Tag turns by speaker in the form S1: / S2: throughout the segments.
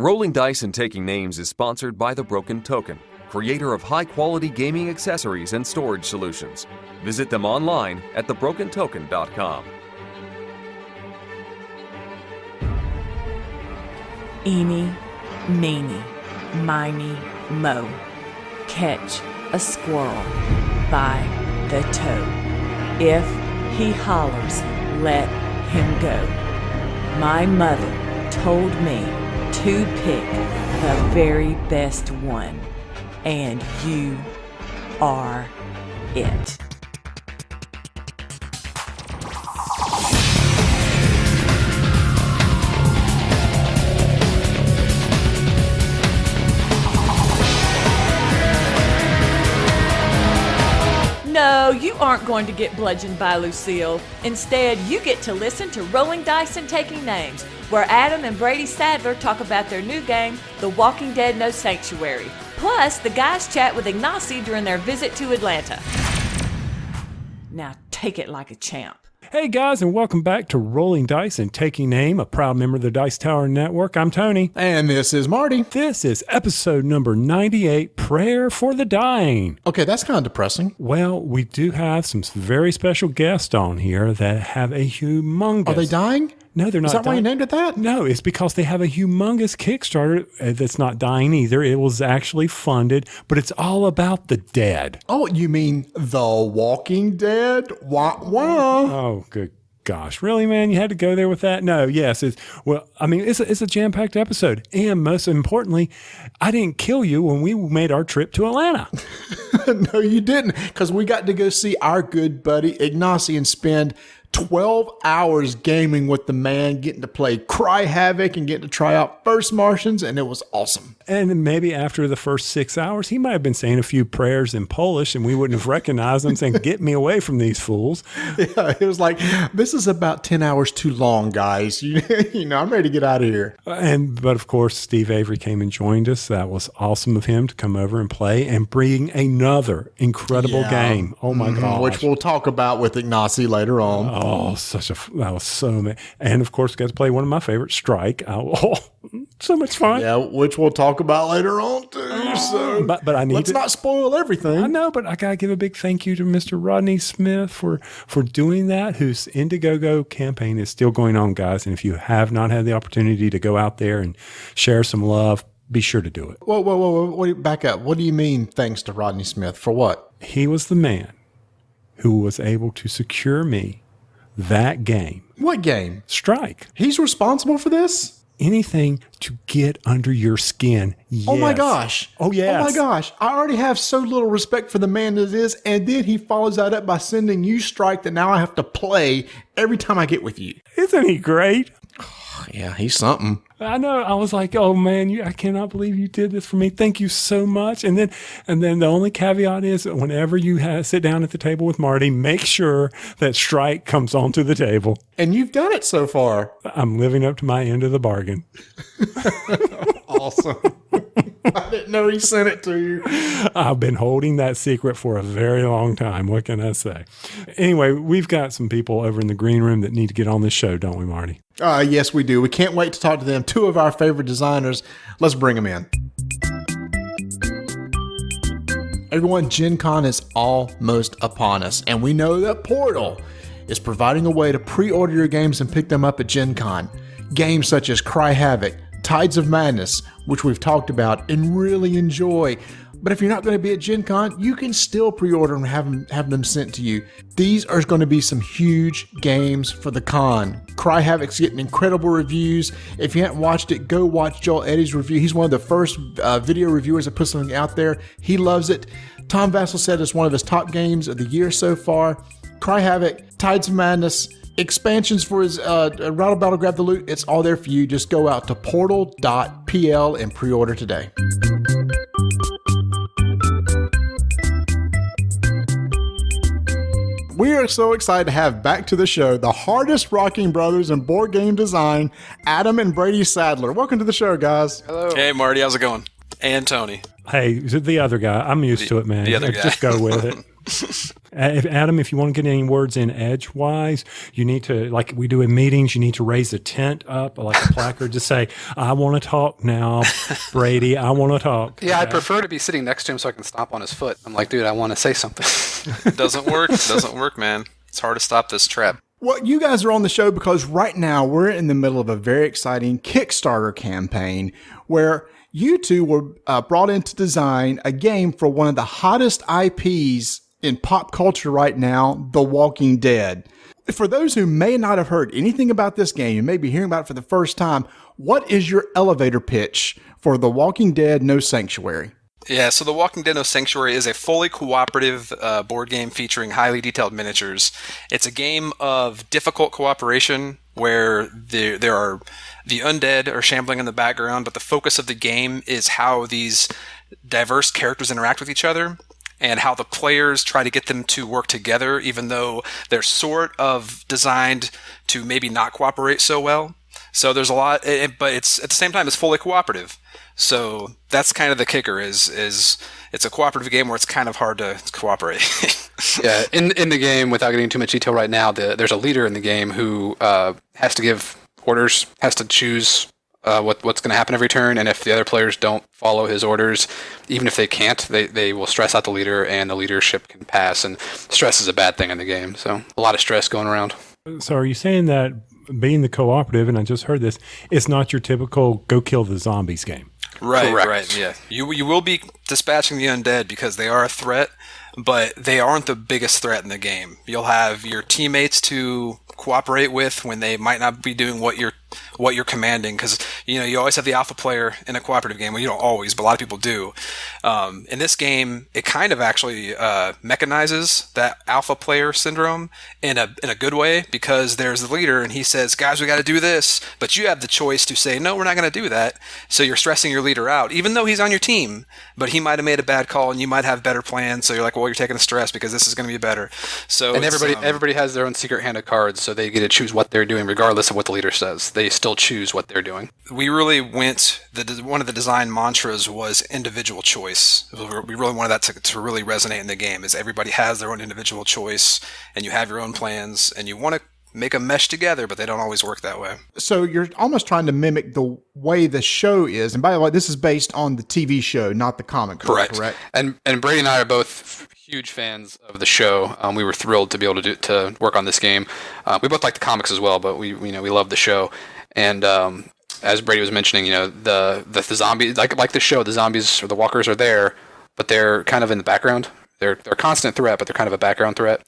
S1: Rolling Dice and Taking Names is sponsored by The Broken Token, creator of high-quality gaming accessories and storage solutions. Visit them online at thebrokentoken.com.
S2: Eeny, meeny, miny, mo. Catch a squirrel by the toe. If he hollers, let him go. My mother told me to pick the very best one, and you are it.
S3: No, you aren't going to get bludgeoned by Lucille. Instead, you get to listen to Rolling Dice and Taking Names, where Adam and Brady Sadler talk about their new game, The Walking Dead No Sanctuary. Plus, the guys chat with Ignacy during their visit to Atlanta. Now take it like a champ.
S4: Hey guys, and welcome back to Rolling Dice and Taking Name, a proud member of the Dice Tower Network. I'm Tony.
S5: And this is Marty.
S4: This is episode number 98, Prayer for the Dying.
S5: Okay, that's kind of depressing.
S4: Well, we do have some very special guests on here that have a humongous...
S5: Are they dying?
S4: No, they're not.
S5: Is that why you named it that?
S4: No, it's because they have a humongous Kickstarter that's not dying either. It was actually funded, but it's all about the dead.
S5: Oh, you mean The Walking Dead? Wah, wah.
S4: Oh, good gosh. Really, man? You had to go there with that? No, yes. It's a jam-packed episode. And most importantly, I didn't kill you when we made our trip to Atlanta.
S5: No, you didn't, because we got to go see our good buddy Ignacy and spend 12 hours gaming with the man, getting to play Cry Havoc and getting to try out First Martians, and it was awesome.
S4: And maybe after the first 6 hours, he might have been saying a few prayers in Polish, and we wouldn't have recognized him, saying, "Get me away from these fools."
S5: Yeah, it was like, this is about 10 hours too long, guys. You know, I'm ready to get out of here.
S4: But of course, Steve Avery came and joined us. That was awesome of him to come over and play and bring another incredible game. Oh my gosh.
S5: Which we'll talk about with Ignacy later on.
S4: Oh, that was so amazing. And of course, we got to play one of my favorites, Strike. Oh, so much fun.
S5: Yeah, which we'll talk about later on too. So,
S4: but I need
S5: let's not spoil everything.
S4: I know, but I gotta give a big thank you to Mr. Rodney Smith for doing that. Whose Indiegogo campaign is still going on, guys. And if you have not had the opportunity to go out there and share some love, be sure to do it.
S5: Whoa, back up. What do you mean? Thanks to Rodney Smith for what?
S4: He was the man who was able to secure me that game.
S5: What game?
S4: Strike.
S5: He's responsible for this?
S4: Anything to get under your skin. Yes.
S5: Oh my gosh.
S4: Oh yes.
S5: Oh my gosh. I already have so little respect for the man that is, and then he follows that up by sending you Strike that now I have to play every time I get with you.
S4: Isn't he great?
S5: Yeah, he's something.
S4: I know. I was like, oh man, I cannot believe you did this for me. Thank you so much. And then the only caveat is that whenever you sit down at the table with Marty, make sure that Strike comes onto the table.
S5: And you've done it so far.
S4: I'm living up to my end of the bargain.
S5: Awesome. I didn't know he sent it to you.
S4: I've been holding that secret for a very long time. What can I say? Anyway, we've got some people over in the green room that need to get on this show, don't we, Marty?
S5: Yes, we do. We can't wait to talk to them. Two of our favorite designers. Let's bring them in. Everyone, Gen Con is almost upon us, and we know that Portal is providing a way to pre-order your games and pick them up at Gen Con. Games such as Cry Havoc, Tides of Madness, which we've talked about and really enjoy. But if you're not going to be at Gen Con, you can still pre-order and have them sent to you. These are going to be some huge games for the con. Cry Havoc's getting incredible reviews. If you haven't watched it, go watch Joel Eddy's review. He's one of the first video reviewers that put something out there. He loves it. Tom Vassell said it's one of his top games of the year so far. Cry Havoc, Tides of Madness, expansions for his Rattle Battle Grab the Loot. It's all there for you. Just go out to portal.pl and pre-order today. We are so excited to have back to the show the hardest rocking brothers in board game design, Adam and Brady Sadler. Welcome to the show, guys.
S6: Hello. Hey, Marty. How's it going? And Tony.
S4: Hey, the other guy. I'm used to it, man.
S6: The other guy.
S4: Just go with it. If you want to get any words in edgewise, you need to, like we do in meetings, you need to raise a tent up, like a placard, to say, I want to talk now, Brady, I want to talk.
S6: Yeah, I'd prefer to be sitting next to him so I can stomp on his foot. I'm like, dude, I want to say something.
S7: It doesn't work. It doesn't work, man. It's hard to stop this trap.
S5: Well, you guys are on the show because right now we're in the middle of a very exciting Kickstarter campaign where you two were brought in to design a game for one of the hottest IPs in pop culture right now, The Walking Dead. For those who may not have heard anything about this game, you may be hearing about it for the first time, what is your elevator pitch for The Walking Dead No Sanctuary?
S7: Yeah, so The Walking Dead No Sanctuary is a fully cooperative board game featuring highly detailed miniatures. It's a game of difficult cooperation where there are the undead are shambling in the background, but the focus of the game is how these diverse characters interact with each other and how the players try to get them to work together, even though they're sort of designed to maybe not cooperate so well. So there's a lot, but it's at the same time it's fully cooperative. So that's kind of the kicker is it's a cooperative game where it's kind of hard to cooperate.
S6: Yeah, in the game, without getting too much detail right now, there's a leader in the game who has to give orders, has to choose what's going to happen every turn, and if the other players don't follow his orders, even if they can't, they will stress out the leader, and the leadership can pass. And stress is a bad thing in the game, so a lot of stress going around.
S4: So are you saying that being the cooperative, and I just heard this, it's not your typical go kill the zombies game?
S7: Right,
S6: Correct.
S7: right, yeah. You will be dispatching the undead because they are a threat, but they aren't the biggest threat in the game. You'll have your teammates to cooperate with when they might not be doing what you're commanding, because you always have the alpha player in a cooperative game. Well, you don't always, but a lot of people do. In this game, it kind of actually mechanizes that alpha player syndrome in a good way, because there's the leader and he says, guys, we got to do this, but you have the choice to say, no, we're not going to do that. So you're stressing your leader out, even though he's on your team, but he might have made a bad call and you might have better plans. So you're like, well, you're taking the stress because this is going to be better. So
S6: And everybody has their own secret hand of cards, so they get to choose what they're doing regardless of what the leader says. They still choose what they're doing.
S7: We really one of the design mantras was individual choice. We really wanted that to really resonate in the game, is everybody has their own individual choice and you have your own plans and you want to make them mesh together, but they don't always work that way.
S5: So you're almost trying to mimic the way the show is. And by the way, this is based on the TV show, not the comic book, correct?
S6: And Brady and I are both huge fans of the show. We were thrilled to be able to work on this game. We both like the comics as well, but we love the show. And as Brady was mentioning, the zombies, like the show, the zombies or the walkers are there, but they're kind of in the background. They're a constant threat, but they're kind of a background threat.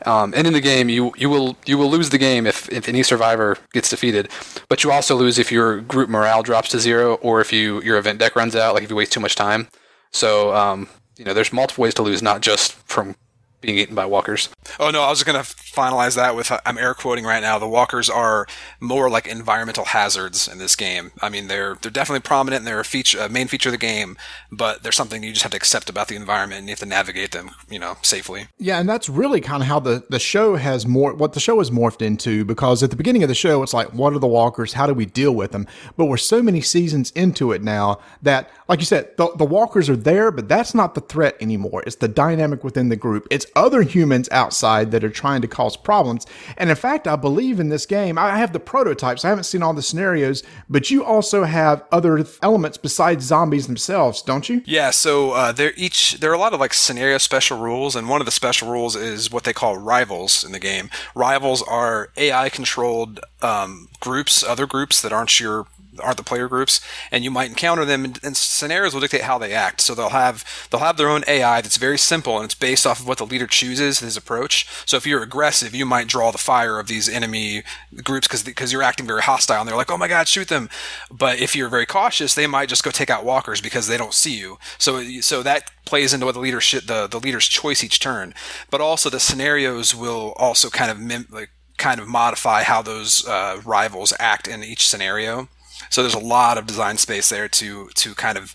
S6: And in the game, you will lose the game if any survivor gets defeated, but you also lose if your group morale drops to 0 or if your event deck runs out, like if you waste too much time. So there's multiple ways to lose, not just from being eaten by walkers.
S7: Oh no, I was going to finalize that with, I'm air quoting right now, the walkers are more like environmental hazards in this game. I mean, they're definitely prominent and they're a main feature of the game, but there's something you just have to accept about the environment and you have to navigate them, safely.
S5: Yeah, and that's really kind of how the show has what the show has morphed into, because at the beginning of the show, it's like, what are the walkers? How do we deal with them? But we're so many seasons into it now that, like you said, the walkers are there, but that's not the threat anymore. It's the dynamic within the group. It's other humans outside that are trying to cause problems. And in fact, I believe in this game, I have the prototypes. I haven't seen all the scenarios, but you also have other elements besides zombies themselves, don't you?
S7: Yeah, so there are a lot of like scenario special rules, and one of the special rules is what they call rivals in the game. Rivals are AI controlled groups, other groups that aren't the player groups, and you might encounter them, and scenarios will dictate how they act. So they'll have their own AI that's very simple, and it's based off of what the leader chooses, his approach. So if you're aggressive, you might draw the fire of these enemy groups because you're acting very hostile, and they're like, oh my god, shoot them. But if you're very cautious, they might just go take out walkers because they don't see you. So that plays into what the leader's choice each turn. But also the scenarios will also kind of modify how those rivals act in each scenario. So there's a lot of design space there to kind of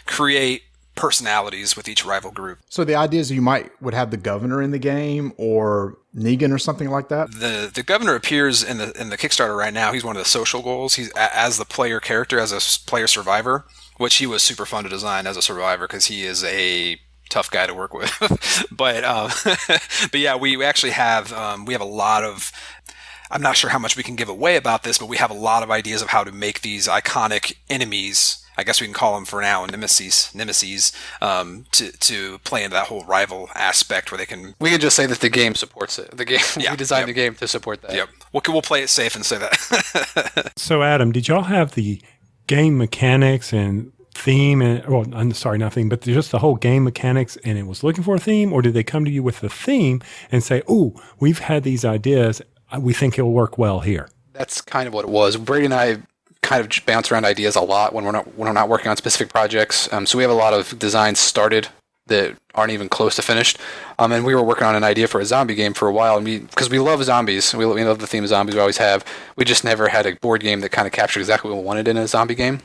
S7: create personalities with each rival group.
S5: So the idea is you would have the governor in the game, or Negan or something like that?
S7: The governor appears in the Kickstarter right now. He's one of the social goals. He's as the player character, as a player survivor, which he was super fun to design as a survivor because he is a tough guy to work with. but but yeah, we actually have we have a lot of. I'm not sure how much we can give away about this, but we have a lot of ideas of how to make these iconic enemies. I guess we can call them for now nemesis, to play into that whole rival aspect where they can.
S6: We can just say that the game supports it. The game, we designed the game to support that.
S7: Yep. We'll play it safe and say that.
S4: So, Adam, did y'all have the game mechanics and theme and I'm sorry, not theme, but just the whole game mechanics and it was looking for a theme, or did they come to you with the theme and say, "Oh, we've had these ideas. We think it'll work well here"?
S6: That's kind of what it was. Brady and I kind of bounce around ideas a lot when we're not working on specific projects. So we have a lot of designs started that aren't even close to finished. And we were working on an idea for a zombie game for a while, and because we love zombies, we love the theme of zombies. We always have. We just never had a board game that kind of captured exactly what we wanted in a zombie game.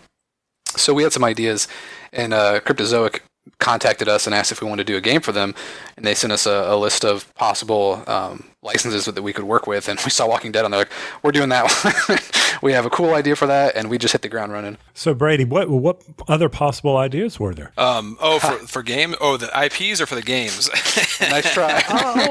S6: So we had some ideas, and Cryptozoic contacted us and asked if we wanted to do a game for them, and they sent us a list of possible licenses that we could work with, and we saw Walking Dead on there, like, we're doing that one. We have a cool idea for that, and we just hit the ground running.
S4: So Brady, what other possible ideas were there?
S7: For game? Oh, the IPs or for the games?
S6: Nice try.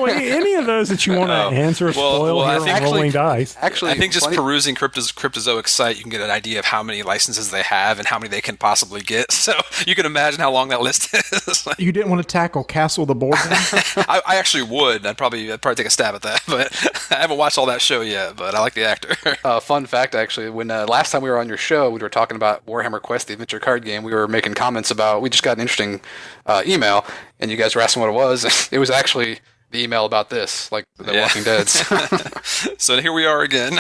S4: Any of those that you want to answer or spoil here on Rolling Dice.
S6: Actually,
S7: I think just perusing Cryptozoic's site, you can get an idea of how many licenses they have and how many they can possibly get. So you can imagine how long that list is.
S5: You didn't want to tackle Castle the board game?
S7: I actually would. I'd probably take a stab at that, but I haven't watched all that show yet. But I like the actor.
S6: Fun fact, actually, when last time we were on your show, we were talking about Warhammer Quest, the adventure card game. We were making comments about. We just got an interesting email, and you guys were asking what it was. It was actually the email about this, like The Walking Dead.
S7: So here we are again.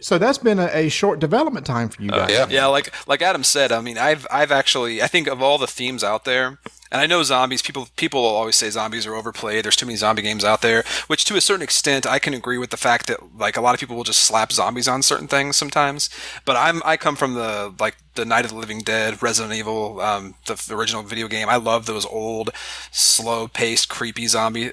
S5: So that's been a short development time for you guys.
S7: Yeah. Like Adam said, I mean, I've actually, I think of all the themes out there, and I know zombies, people will always say zombies are overplayed. There's too many zombie games out there, which to a certain extent, I can agree with the fact that like a lot of people will just slap zombies on certain things sometimes. But I come from the Night of the Living Dead, Resident Evil, the original video game. I love those old, slow-paced, creepy zombie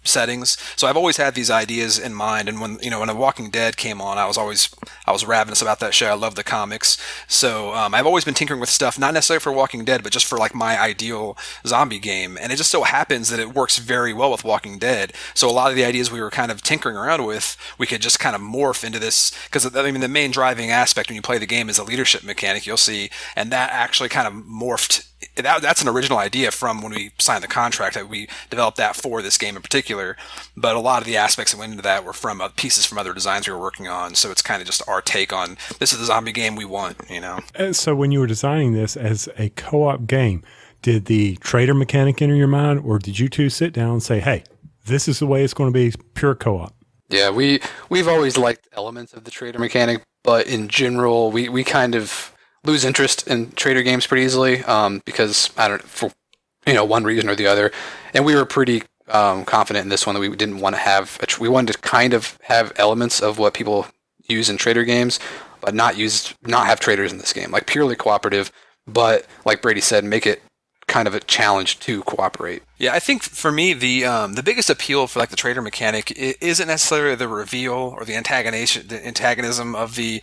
S7: settings. So I've always had these ideas in mind, and when The Walking Dead came on, I was ravenous about that show. I love the comics. So I've always been tinkering with stuff, not necessarily for Walking Dead, but just for like my ideal zombie game. And it just so happens that it works very well with Walking Dead. So a lot of the ideas we were kind of tinkering around with, we could just kind of morph into this, because I mean the main driving aspect when you play the game is a leadership mechanic, you'll see, and that actually kind of morphed. That's an original idea from when we signed the contract, that we developed that for this game in particular. But a lot of the aspects that went into that were from pieces from other designs we were working on. So it's kind of just our take on, this is the zombie game we want,
S4: And so when you were designing this as a co-op game, did the trader mechanic enter your mind, or did you two sit down and say, hey, this is the way it's going to be, pure co-op?
S6: Yeah, we've always liked elements of the trader mechanic, but in general, we kind of lose interest in trader games pretty easily because for one reason or the other, and we were pretty confident in this one that we didn't want to have. We wanted to kind of have elements of what people use in trader games, but not have traders in this game, like purely cooperative. But like Brady said, make it kind of a challenge to cooperate.
S7: Yeah, I think for me the biggest appeal for like the trader mechanic isn't necessarily the reveal or the antagonism of the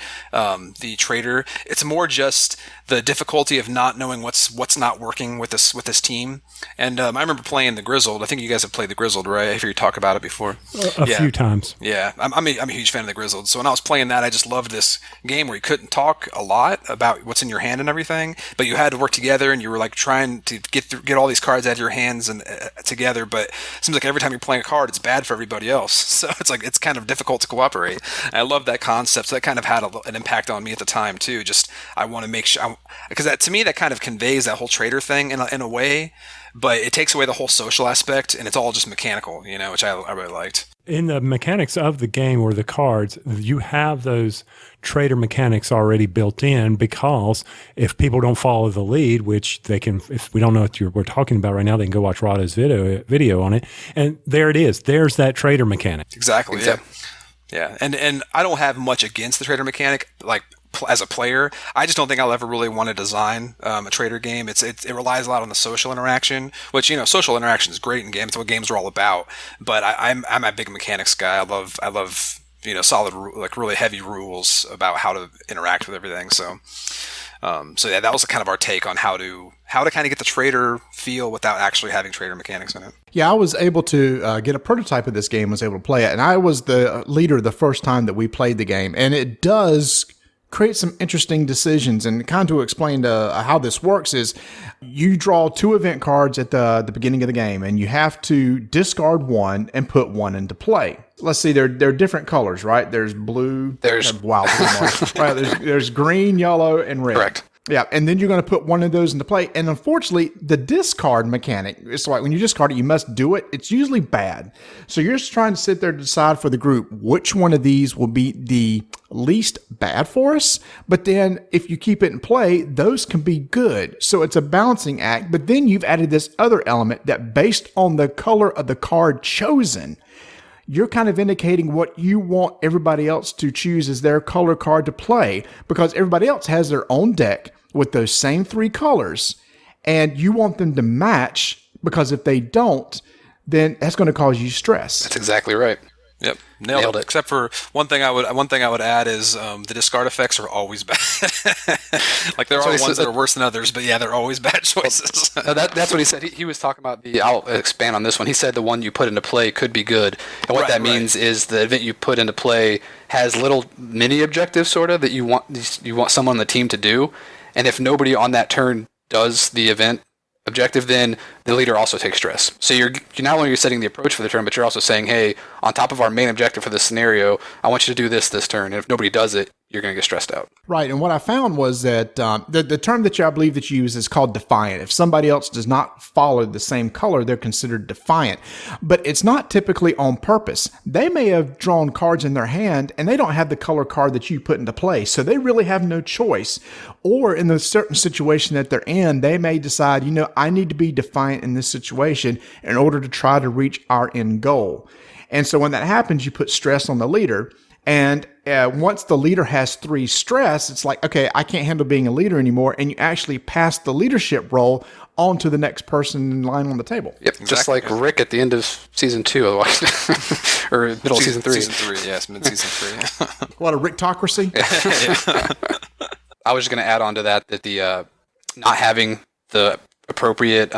S7: trader. It's more just the difficulty of not knowing what's not working with this team. And I remember playing the Grizzled. I think you guys have played the Grizzled, right? I hear you talk about it before.
S4: A few times.
S7: Yeah, I'm a huge fan of the Grizzled. So when I was playing that, I just loved this game where you couldn't talk a lot about what's in your hand and everything, but you had to work together, and you were like trying to get all these cards out of your hands and together. But it seems like every time you're playing a card, it's bad for everybody else. So it's kind of difficult to cooperate. And I love that concept. So that kind of had an impact on me at the time too. Just I want to make sure, because to me that kind of conveys that whole trader thing in a way. But it takes away the whole social aspect, and it's all just mechanical, which I really liked.
S4: In the mechanics of the game or the cards, you have those trader mechanics already built in, because if people don't follow the lead, which they can, if we don't know what we're talking about right now, they can go watch Rada's video on it. And there it is. There's that trader mechanic.
S7: Exactly. Yeah. And I don't have much against the trader mechanic, like, as a player. I just don't think I'll ever really want to design a trader game. It relies a lot on the social interaction, which social interaction is great in games. It's what games are all about. But I'm a big mechanics guy. I love solid, like really heavy rules about how to interact with everything. So So yeah, that was kind of our take on how to kind of get the trader feel without actually having trader mechanics in it.
S5: Yeah, I was able to get a prototype of this game, was able to play it, and I was the leader the first time that we played the game, and it does create some interesting decisions. And kind of to explain how this works is you draw 2 event cards at the beginning of the game, and you have to discard one and put one into play. Let's see, they're different colors, right? There's blue.
S6: There's
S5: wild blue, right? There's green, yellow, and red.
S6: Correct.
S5: Yeah, and then you're going to put one of those into play. And unfortunately, the discard mechanic, it's like when you discard it, you must do it. It's usually bad. So you're just trying to sit there to decide for the group which one of these will be the least bad for us. But then if you keep it in play, those can be good. So it's a balancing act. But then you've added this other element that based on the color of the card chosen, you're kind of indicating what you want everybody else to choose as their color card to play, because everybody else has their own deck with those same 3 colors, and you want them to match, because if they don't, then that's going to cause you stress.
S6: That's exactly right.
S7: Yep, nailed it. Except for one thing I would add is the discard effects are always bad. Like there are ones that are worse than others, but yeah, they're always bad choices.
S6: That's what he said. He was talking about I'll expand on this one. He said the one you put into play could be good, and what that means is the event you put into play has little mini objectives, sort of, that you want someone on the team to do, and if nobody on that turn does the event objective, then the leader also takes stress. So you're not only setting the approach for the turn, but you're also saying, hey, on top of our main objective for this scenario, I want you to do this turn. And if nobody does it, you're going to get stressed out.
S5: Right. And what I found was that the term that I believe that you use is called defiant. If somebody else does not follow the same color, they're considered defiant. But it's not typically on purpose. They may have drawn cards in their hand and they don't have the color card that you put into play. So they really have no choice. Or in the certain situation that they're in, they may decide, I need to be defiant in this situation in order to try to reach our end goal. And so when that happens, you put stress on the leader. And once the leader has 3 stress, it's like, okay, I can't handle being a leader anymore. And you actually pass the leadership role on to the next person in line on the table.
S6: Yep, exactly. Just like Rick at the end of season 2, otherwise, or middle of season 3.
S7: Season 3, yes, mid-season 3.
S5: What, a Ricktocracy?
S6: Yeah. I was just going to add on to that the not having the appropriate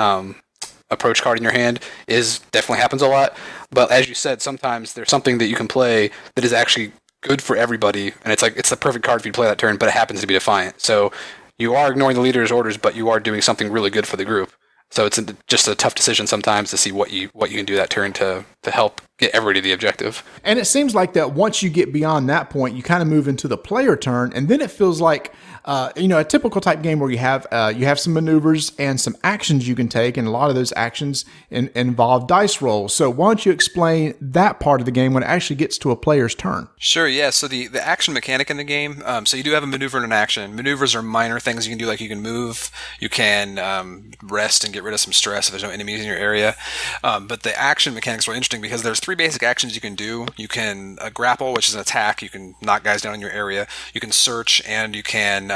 S6: approach card in your hand definitely happens a lot. But as you said, sometimes there's something that you can play that is actually good for everybody, and it's the perfect card for you to play that turn, but it happens to be defiant. So you are ignoring the leader's orders, but you are doing something really good for the group. So it's just a tough decision sometimes to see what you can do that turn to help get everybody to the objective.
S5: And it seems like that once you get beyond that point, you kind of move into the player turn, and then it feels like a typical type game where you have some maneuvers and some actions you can take, and a lot of those actions involve dice rolls. So why don't you explain that part of the game when it actually gets to a player's turn?
S7: Sure, yeah. So the action mechanic in the game, so you do have a maneuver and an action. Maneuvers are minor things you can do, like you can move, you can rest and get rid of some stress if there's no enemies in your area. But the action mechanics are interesting because there's 3 basic actions you can do. You can grapple, which is an attack. You can knock guys down in your area. You can search, and you can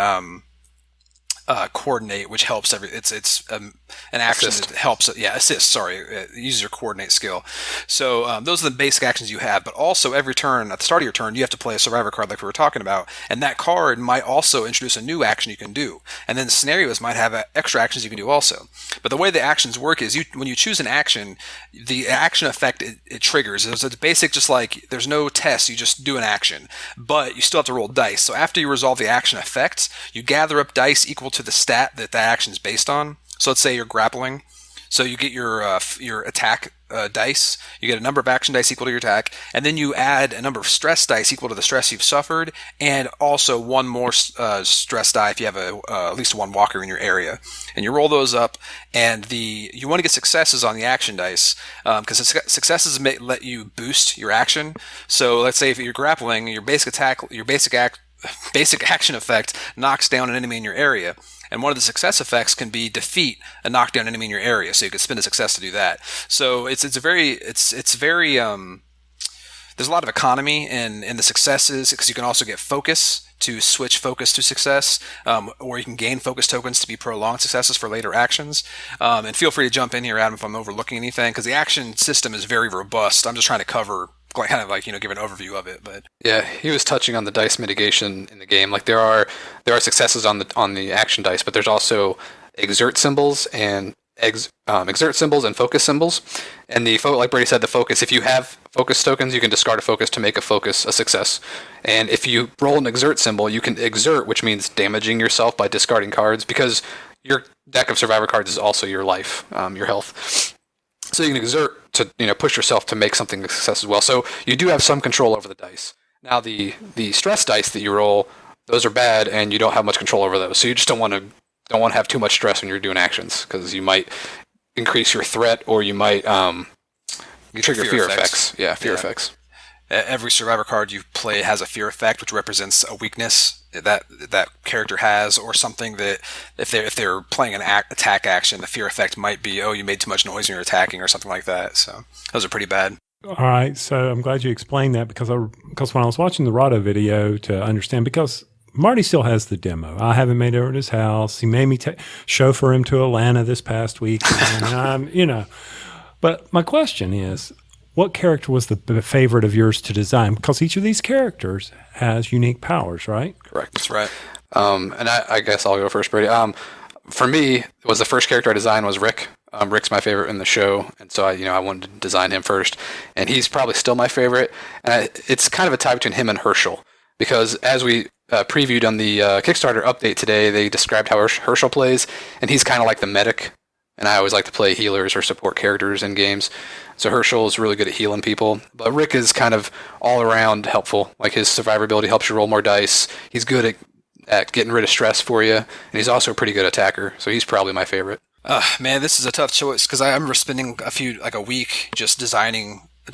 S7: coordinate, which helps it's an action
S6: assist.
S7: that helps. Assist. Sorry, it uses your coordinate skill. So those are the basic actions you have. But also every turn, at the start of your turn, you have to play a survivor card like we were talking about, and that card might also introduce a new action you can do. And then scenarios might have extra actions you can do also. But the way the actions work is when you choose an action, the action effect it triggers. It's basic, just like there's no test. You just do an action, but you still have to roll dice. So after you resolve the action effect, you gather up dice equal to the stat that action is based on. So let's say you're grappling. So you get your attack dice. You get a number of action dice equal to your attack, and then you add a number of stress dice equal to the stress you've suffered, and also one more stress die if you have at least one walker in your area. And you roll those up, and you want to get successes on the action dice because successes may let you boost your action. So let's say if you're grappling, your basic action effect knocks down an enemy in your area. And one of the success effects can be defeat a knockdown enemy in your area. So you could spend a success to do that. So it's very there's a lot of economy in the successes, because you can also get focus to switch focus to success, or you can gain focus tokens to be prolonged successes for later actions. And feel free to jump in here, Adam, if I'm overlooking anything, because the action system is very robust. I'm just trying to cover kind of like give an overview of it. But
S6: yeah, he was touching on the dice mitigation in the game. Like there are successes on the action dice, but there's also exert symbols and exert symbols and focus symbols. And like Brady said, the focus, if you have focus tokens, you can discard a focus to make a focus a success. And if you roll an exert symbol, you can exert, which means damaging yourself by discarding cards, because your deck of survivor cards is also your life, your health. So you can exert to push yourself to make something a success as well. So you do have some control over the dice. Now the stress dice that you roll, those are bad, and you don't have much control over those. So you just don't want to have too much stress when you're doing actions, because you might increase your threat, or you might trigger fear effects. Yeah, fear effects.
S7: Every survivor card you play has a fear effect, which represents a weakness that character has, or something that if they're playing an attack action, the fear effect might be, oh, you made too much noise when you're attacking, or something like that. So those are pretty bad.
S4: All right, so I'm glad you explained that, because when I was watching the Rado video to understand, because Marty still has the demo. I haven't made it over to his house. He made me chauffeur him to Atlanta this past week, and But my question is, what character was the favorite of yours to design? Because each of these characters has unique powers, right?
S6: Correct. That's right. And I guess I'll go first, Brady. For me, it was the first character I designed was Rick. Rick's my favorite in the show, and so I wanted to design him first, and he's probably still my favorite. And it's kind of a tie between him and Herschel, because as we previewed on the Kickstarter update today, they described how Herschel plays, and he's kind of like the medic. And I always like to play healers or support characters in games. So Herschel is really good at healing people. But Rick is kind of all around helpful. Like his survivability helps you roll more dice. He's good at getting rid of stress for you. And he's also a pretty good attacker. So he's probably my favorite.
S7: Man, this is a tough choice, because I remember spending a week just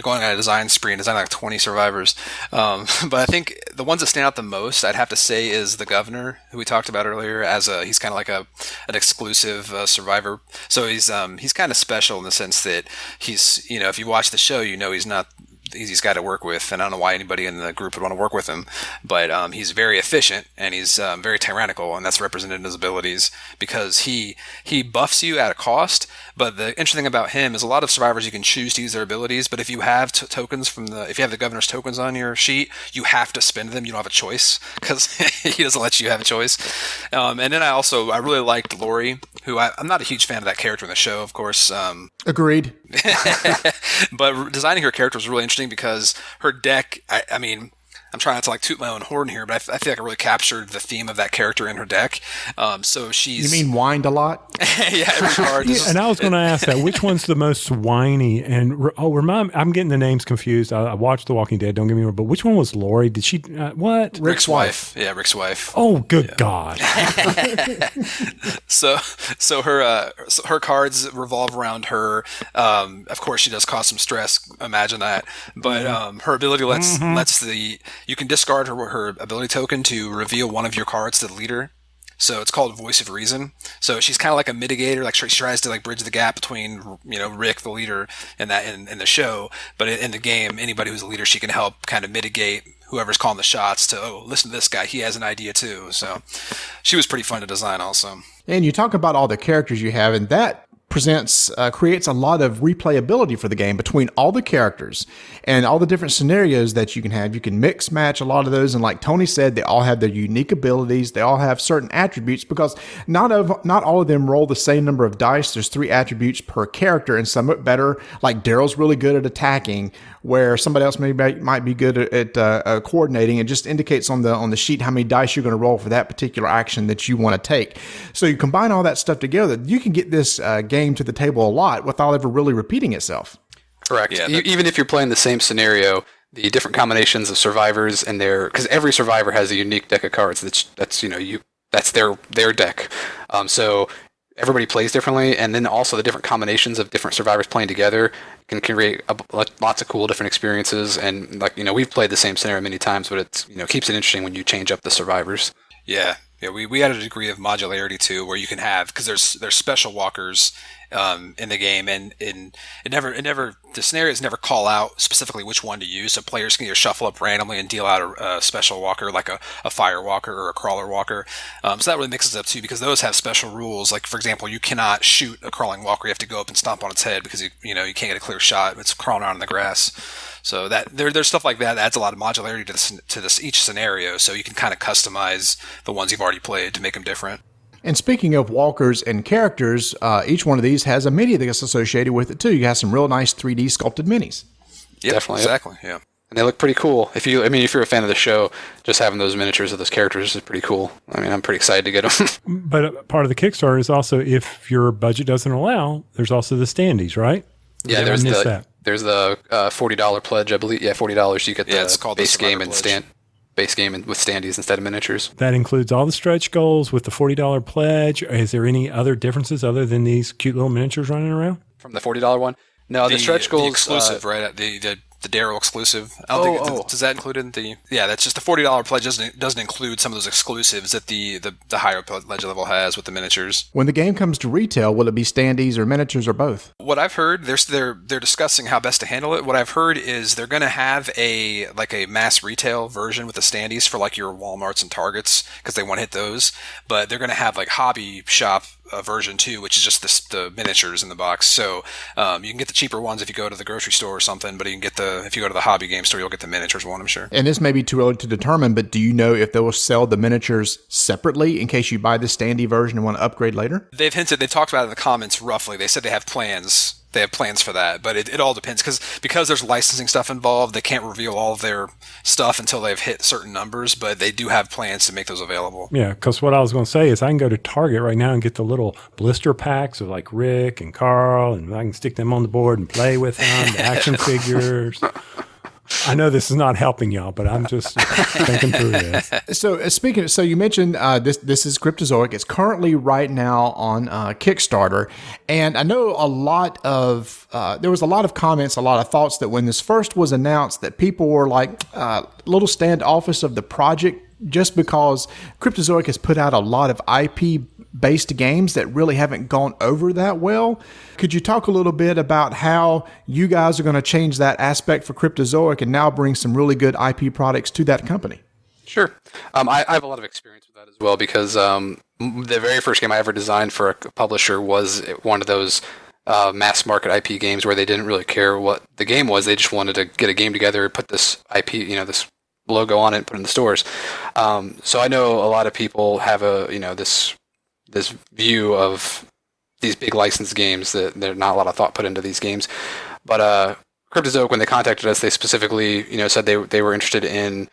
S7: going on a design spree and designing like 20 survivors. But I think the ones that stand out the most, I'd have to say, is the governor, who we talked about earlier. He's kind of like an exclusive survivor. So he's kind of special in the sense that he's, if you watch the show, he's not the easiest guy to work with, and I don't know why anybody in the group would want to work with him, but he's very efficient, and he's very tyrannical, and that's represented in his abilities, because he buffs you at a cost. But the interesting thing about him is a lot of survivors, you can choose to use their abilities, but if you have tokens if you have the governor's tokens on your sheet, you have to spend them. You don't have a choice, because he doesn't let you have a choice. And then I really liked Lori, who I'm not a huge fan of that character in the show, of course.
S5: Agreed.
S7: But designing her character was really interesting, because her deck, I mean, I'm trying not to toot my own horn here, but I feel like I really captured the theme of that character in her deck. So she's...
S5: You mean whined a lot?
S7: Yeah, every card.
S4: And I was going to ask that. Which one's the most whiny? And remind me, I'm getting the names confused. I watched The Walking Dead, don't get me wrong, but which one was Lori? Did she... what?
S7: Rick's wife. Yeah, Rick's wife.
S4: Oh, good God.
S7: So her cards revolve around her. Of course, she does cause some stress. Imagine that. But her ability lets you can discard her ability token to reveal one of your cards to the leader. So it's called Voice of Reason. So she's kind of like a mitigator. Like she tries to bridge the gap between Rick, the leader, and that in the show. But in the game, anybody who's a leader, she can help kind of mitigate whoever's calling the shots to, oh, listen to this guy, he has an idea too. So she was pretty fun to design also.
S5: And you talk about all the characters you have, and that creates a lot of replayability for the game between all the characters and all the different scenarios that you can have. You can mix match a lot of those, and like Tony said, they all have their unique abilities. They all have certain attributes, because not all of them roll the same number of dice. There's 3 attributes per character, and some are better. Like Daryl's really good at attacking, where somebody else might be good at coordinating. It just indicates on the sheet how many dice you're going to roll for that particular action that you want to take. So you combine all that stuff together, you can get this game to the table a lot without ever really repeating itself.
S6: Correct. Yeah, even if you're playing the same scenario, the different combinations of survivors and because every survivor has a unique deck of cards. That's their deck. So everybody plays differently, and then also the different combinations of different survivors playing together can create lots of cool different experiences. And we've played the same scenario many times, but it's keeps it interesting when you change up the survivors.
S7: Yeah, we added a degree of modularity too, where you can have, because there's special walkers in the game, and the scenarios never call out specifically which one to use, so players can either shuffle up randomly and deal out a special walker, like a fire walker or a crawler walker. So that really mixes up too, because those have special rules. Like, for example, you cannot shoot a crawling walker. You have to go up and stomp on its head, because you can't get a clear shot. It's crawling around in the grass. So that there's stuff like that adds a lot of modularity to this each scenario. So you can kind of customize the ones you've already played to make them different.
S5: And speaking of walkers and characters, each one of these has a mini that's associated with it too. You have some real nice 3D sculpted minis.
S7: Yep,
S6: Definitely,
S7: exactly. Yeah.
S6: And they look pretty cool. If you're a fan of the show, just having those miniatures of those characters is pretty cool. I mean, I'm pretty excited to get them.
S4: But part of the Kickstarter is also, if your budget doesn't allow, there's also the standees, right?
S6: Yeah, there's the $40 pledge, I believe. Yeah, $40. You get the
S7: it's called
S6: base
S7: the
S6: game
S7: Survivor
S6: and
S7: Pledge.
S6: base game and with standees instead of miniatures.
S4: That includes all the stretch goals with the $40 pledge. Is there any other differences other than these cute little miniatures running around?
S6: From the $40 one? No, the stretch goals.
S7: The exclusive, right? The Daryl exclusive. I don't think does that include in the? Yeah, that's just the $40 pledge doesn't include some of those exclusives that the higher pledge level has with the miniatures.
S5: When the game comes to retail, will it be standees or miniatures or both?
S7: What I've heard, they're discussing how best to handle it. What I've heard is they're going to have a mass retail version with the standees for like your Walmarts and Targets because they want to hit those. But they're going to have like hobby shop version 2, which is just the miniatures in the box. So you can get the cheaper ones if you go to the grocery store or something, but you can get if you go to the hobby game store, you'll get the miniatures one, I'm sure.
S5: And this may be too early to determine, but do you know if they will sell the miniatures separately in case you buy the standee version and want to upgrade later?
S7: They've talked about it in the comments roughly. They said they have plans. They have plans for that, but it all depends because there's licensing stuff involved. They can't reveal all of their stuff until they've hit certain numbers, but they do have plans to make those available.
S4: Yeah, because what I was going to say is I can go to Target right now and get the little blister packs of like Rick and Carl, and I can stick them on the board and play with them, the action figures. I know this is not helping y'all, but I'm just thinking through this.
S5: So you mentioned this is Cryptozoic. It's currently right now on Kickstarter, and I know there was a lot of comments, a lot of thoughts that when this first was announced, that people were like a little standoffish of the project, just because Cryptozoic has put out a lot of IP-based games that really haven't gone over that well. Could you talk a little bit about how you guys are going to change that aspect for Cryptozoic and now bring some really good IP products to that company?
S6: Sure. I have a lot of experience with that as well because the very first game I ever designed for a publisher was one of those mass market IP games where they didn't really care what the game was. They just wanted to get a game together, put this IP, this logo on it, and put it in the stores. So I know a lot of people have this view of these big licensed games that there's not a lot of thought put into these games. But Cryptozoic, when they contacted us, they specifically said they were interested in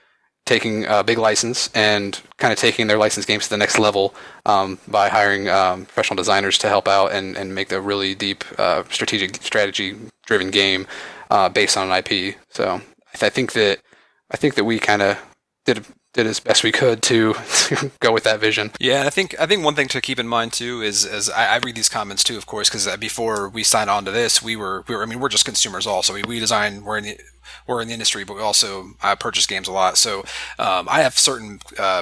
S6: taking a big license and kind of taking their licensed games to the next level by hiring professional designers to help out and make the really deep strategy-driven game based on an IP. So I think that we kind of did as best we could to go with that vision.
S7: Yeah, I think one thing to keep in mind too is as I read these comments too, of course, because before we signed on to this, we're just consumers also. We design, we're in the industry, but we also purchase games a lot. So I have certain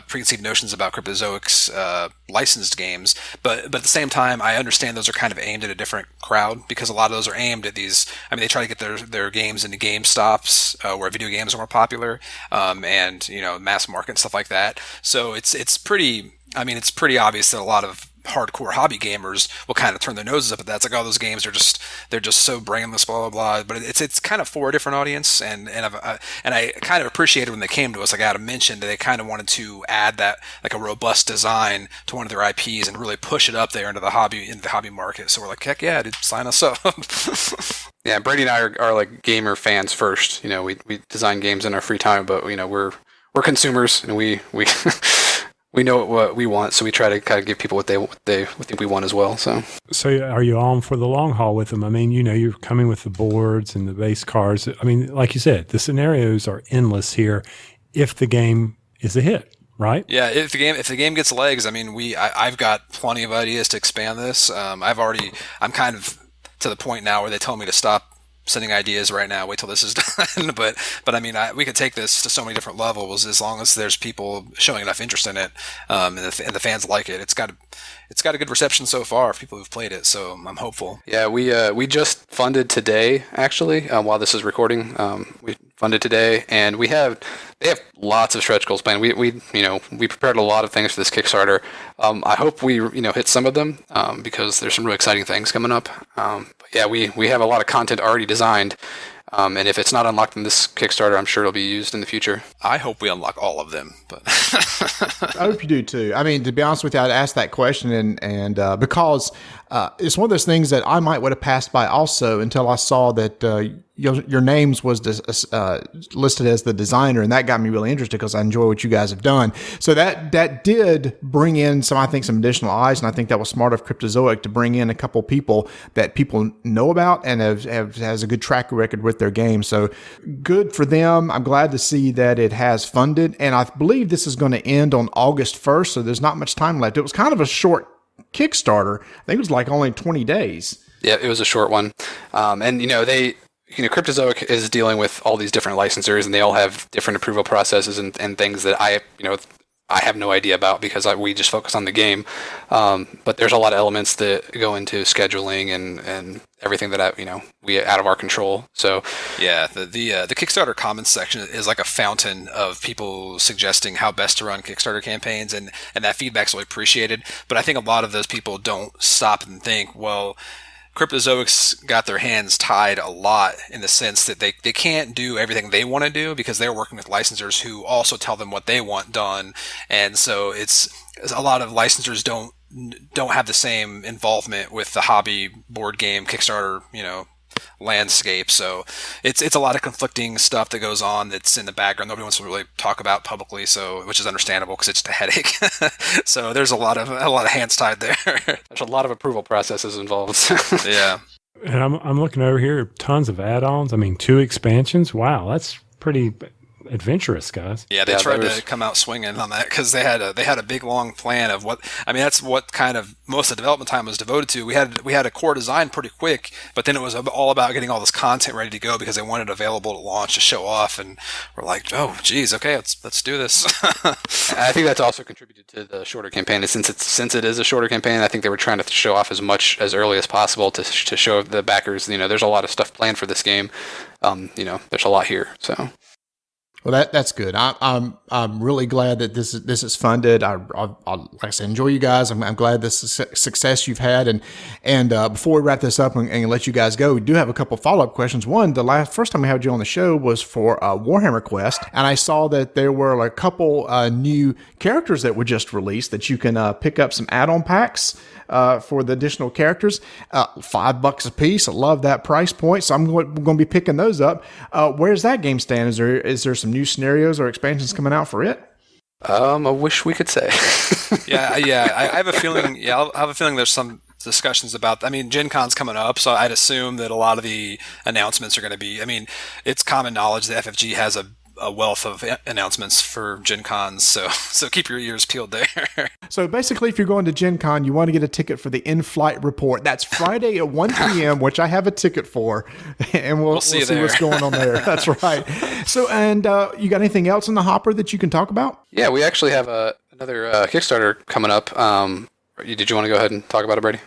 S7: preconceived notions about Cryptozoic's licensed games, but at the same time, I understand those are kind of aimed at a different crowd because a lot of those are aimed at these. I mean, they try to get their games into GameStops where video games are more popular, and mass market and stuff like that. So it's pretty obvious that a lot of hardcore hobby gamers will kind of turn their noses up at that. It's like, oh, those games they're just so brainless, blah blah blah. But it's kind of for a different audience, and I kind of appreciated when they came to us, like Adam mentioned, that they kind of wanted to add that like a robust design to one of their IPs and really push it up there into the hobby market. So we're like, heck yeah, dude, sign us up.
S6: Yeah, Brady and I are like gamer fans first. We design games in our free time, but we're consumers and we we know what we want, so we try to kind of give people what they think we want as well. So
S4: are you on for the long haul with them? I mean, you're coming with the boards and the base cards. I mean, like you said, the scenarios are endless here if the game is a hit, right?
S7: Yeah, if the game gets legs, I mean, I've got plenty of ideas to expand this. I'm kind of to the point now where they tell me to stop sending ideas right now, wait till this is done. but I mean, we could take this to so many different levels as long as there's people showing enough interest in it, and the fans like it. It's got a good reception so far for people who've played it, so I'm hopeful.
S6: Yeah, we just funded today, actually, while this is recording. We funded today, and they have lots of stretch goals planned. We prepared a lot of things for this Kickstarter. I hope we hit some of them because there's some really exciting things coming up. But yeah, we have a lot of content already designed, And if it's not unlocked in this Kickstarter, I'm sure it'll be used in the future.
S7: I hope we unlock all of them, but
S5: I hope you do too. I mean, to be honest with you, I'd asked that question and because it's one of those things that I might would have passed by also until I saw that your names was listed as the designer, and that got me really interested because I enjoy what you guys have done. So that did bring in some additional eyes, and I think that was smart of Cryptozoic to bring in a couple people that people know about and has a good track record with their game. So good for them. I'm glad to see that it has funded, and I believe this is going to end on August 1st, so there's not much time left. It was kind of a short Kickstarter. I think it was like only 20 days.
S6: Yeah, it was a short one. And Cryptozoic is dealing with all these different licensors, and they all have different approval processes and things that I have no idea about because we just focus on the game. But there's a lot of elements that go into scheduling and everything that we out of our control. So
S7: yeah, the Kickstarter comments section is like a fountain of people suggesting how best to run Kickstarter campaigns, and that feedback's really appreciated. But I think a lot of those people don't stop and think, well, Cryptozoic's got their hands tied a lot in the sense that they can't do everything they want to do because they're working with licensors who also tell them what they want done. And so it's a lot of licensors don't have the same involvement with the hobby board game Kickstarter, landscape. So it's a lot of conflicting stuff that goes on that's in the background nobody wants to really talk about publicly, so which is understandable because it's just a headache. So there's a lot of hands tied there.
S6: There's a lot of approval processes involved.
S7: Yeah.
S4: And I'm looking over here, tons of add-ons. I mean, 2 expansions. Wow, that's pretty adventurous, guys.
S7: Yeah, they tried to come out swinging on that because they had a big long plan of that's what kind of most of the development time was devoted to. We had a core design pretty quick, but then it was all about getting all this content ready to go because they wanted it available to launch to show off, and we're like, oh geez, okay, let's do this.
S6: I think that's also contributed to the shorter campaign. Since it is a shorter campaign, I think they were trying to show off as much as early as possible to show the backers, there's a lot of stuff planned for this game. There's a lot here, so.
S5: Well, that's good. I'm really glad that this is funded. I like I said, enjoy you guys. I'm glad this is success you've had. And before we wrap this up and let you guys go, we do have a couple follow-up questions. One, the first time we had you on the show was for Warhammer Quest, and I saw that there were a couple new characters that were just released that you can pick up some add-on packs for the additional characters, $5 a piece. I love that price point, so I'm going to be picking those up. Where's that game stand? Is there some new scenarios or expansions coming out for it?
S6: I wish we could say.
S7: Yeah. I have a feeling. Yeah, I'll have a feeling there's some discussions about. Gen Con's coming up, so I'd assume that a lot of the announcements are going to be. It's common knowledge that FFG has a wealth of announcements for Gen Cons, so keep your ears peeled there.
S5: So basically, if you're going to Gen Con, you want to get a ticket for the in-flight report. That's Friday at 1 p.m., which I have a ticket for, and we'll see what's going on there. That's right. So, and you got anything else in the hopper that you can talk about?
S6: Yeah, we actually have another Kickstarter coming up. Did you want to go ahead and talk about it, Brady?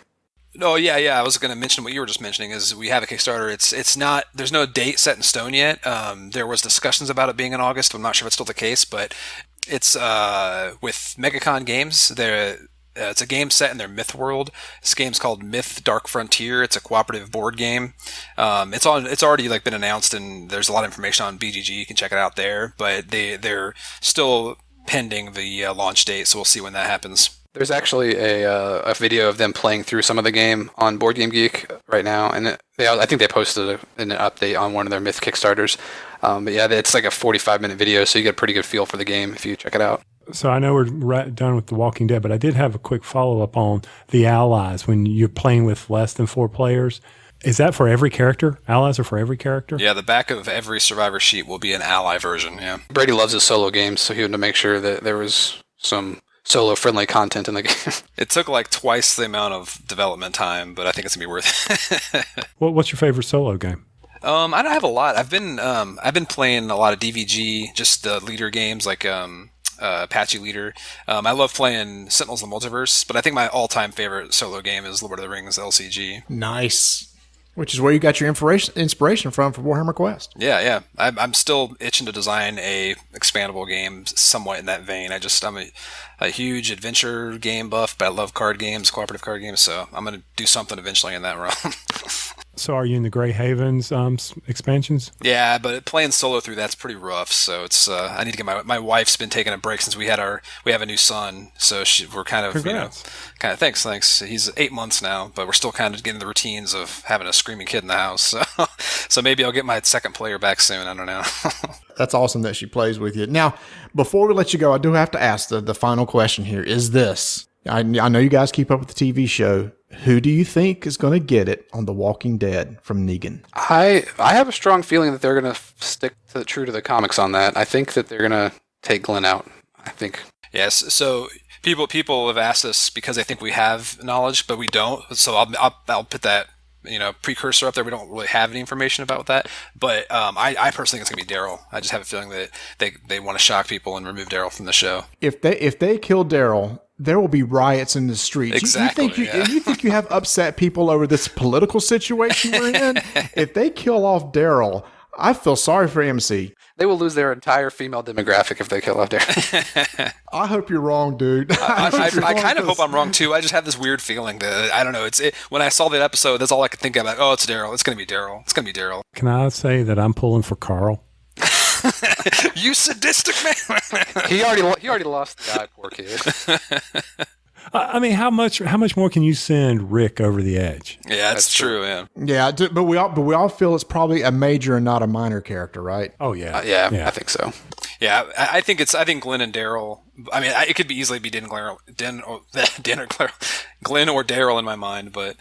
S7: Oh yeah. I was going to mention what you were just mentioning is we have a Kickstarter. It's not. There's no date set in stone yet. There was discussions about it being in August. I'm not sure if it's still the case, but it's with MegaCon Games. It's a game set in their Myth world. This game's called Myth: Dark Frontier. It's a cooperative board game. It's already been announced, and there's a lot of information on BGG. You can check it out there. But they're still pending the launch date, so we'll see when that happens.
S6: There's actually a video of them playing through some of the game on Board Game Geek right now, and I think they posted an update on one of their Myth Kickstarters. But yeah, it's like a 45-minute video, so you get a pretty good feel for the game if you check it out.
S4: So I know we're done with The Walking Dead, but I did have a quick follow-up on the allies. When you're playing with less than 4 players, is that for every character? Allies are for every character?
S7: Yeah, the back of every Survivor sheet will be an ally version, yeah.
S6: Brady loves his solo games, so he wanted to make sure that there was some solo-friendly content in the game.
S7: It took twice the amount of development time, but I think it's gonna be worth it.
S4: What's your favorite solo game?
S7: I don't have a lot. I've been playing a lot of DVG, just the leader games like Apache Leader. I love playing Sentinels of the Multiverse, but I think my all-time favorite solo game is Lord of the Rings LCG.
S5: Nice. Which is where you got your inspiration from for Warhammer Quest.
S7: Yeah. I'm still itching to design a expandable game somewhat in that vein. I'm a huge adventure game buff, but I love card games, cooperative card games, so I'm going to do something eventually in that realm.
S4: So are you in the Grey Havens expansions?
S7: Yeah, but playing solo through that's pretty rough. So it's I need to get my wife's been taking a break since we have a new son. So we're kind of
S4: Congrats.
S7: thanks. He's 8 months now, but we're still kind of getting the routines of having a screaming kid in the house. So maybe I'll get my second player back soon. I don't know.
S5: That's awesome that she plays with you. Now, before we let you go, I do have to ask the final question here is this. I know you guys keep up with the TV show. Who do you think is going to get it on The Walking Dead from Negan?
S6: I have a strong feeling that they're going to stick true to the comics on that. I think that they're going to take Glenn out. I think.
S7: Yes. So people have asked us because they think we have knowledge, but we don't. So I'll put that precursor up there. We don't really have any information about that. But I personally think it's going to be Daryl. I just have a feeling that they want to shock people and remove Daryl from the show.
S5: If they kill Daryl, there will be riots in the streets.
S7: Exactly.
S5: You think you have upset people over this political situation we're in? If they kill off Daryl, I feel sorry for MC.
S6: They will lose their entire female demographic if they kill off Daryl.
S5: I hope you're wrong, dude.
S7: I kind of hope I'm wrong too. I just have this weird feeling that I don't know. When I saw that episode, that's all I could think about. Oh, it's Daryl. It's gonna be Daryl. It's gonna be Daryl.
S4: Can I say that I'm pulling for Carl?
S7: You sadistic man.
S6: He already lost the guy, poor kid.
S4: I mean, how much more can you send Rick over the edge?
S7: Yeah, that's true. Yeah.
S5: Yeah, but we all feel it's probably a major and not a minor character, right?
S4: Oh yeah,
S6: yeah, I think so.
S7: Yeah, I think Glenn and Daryl. I mean, it could be easily be Glenn or Daryl in my mind, but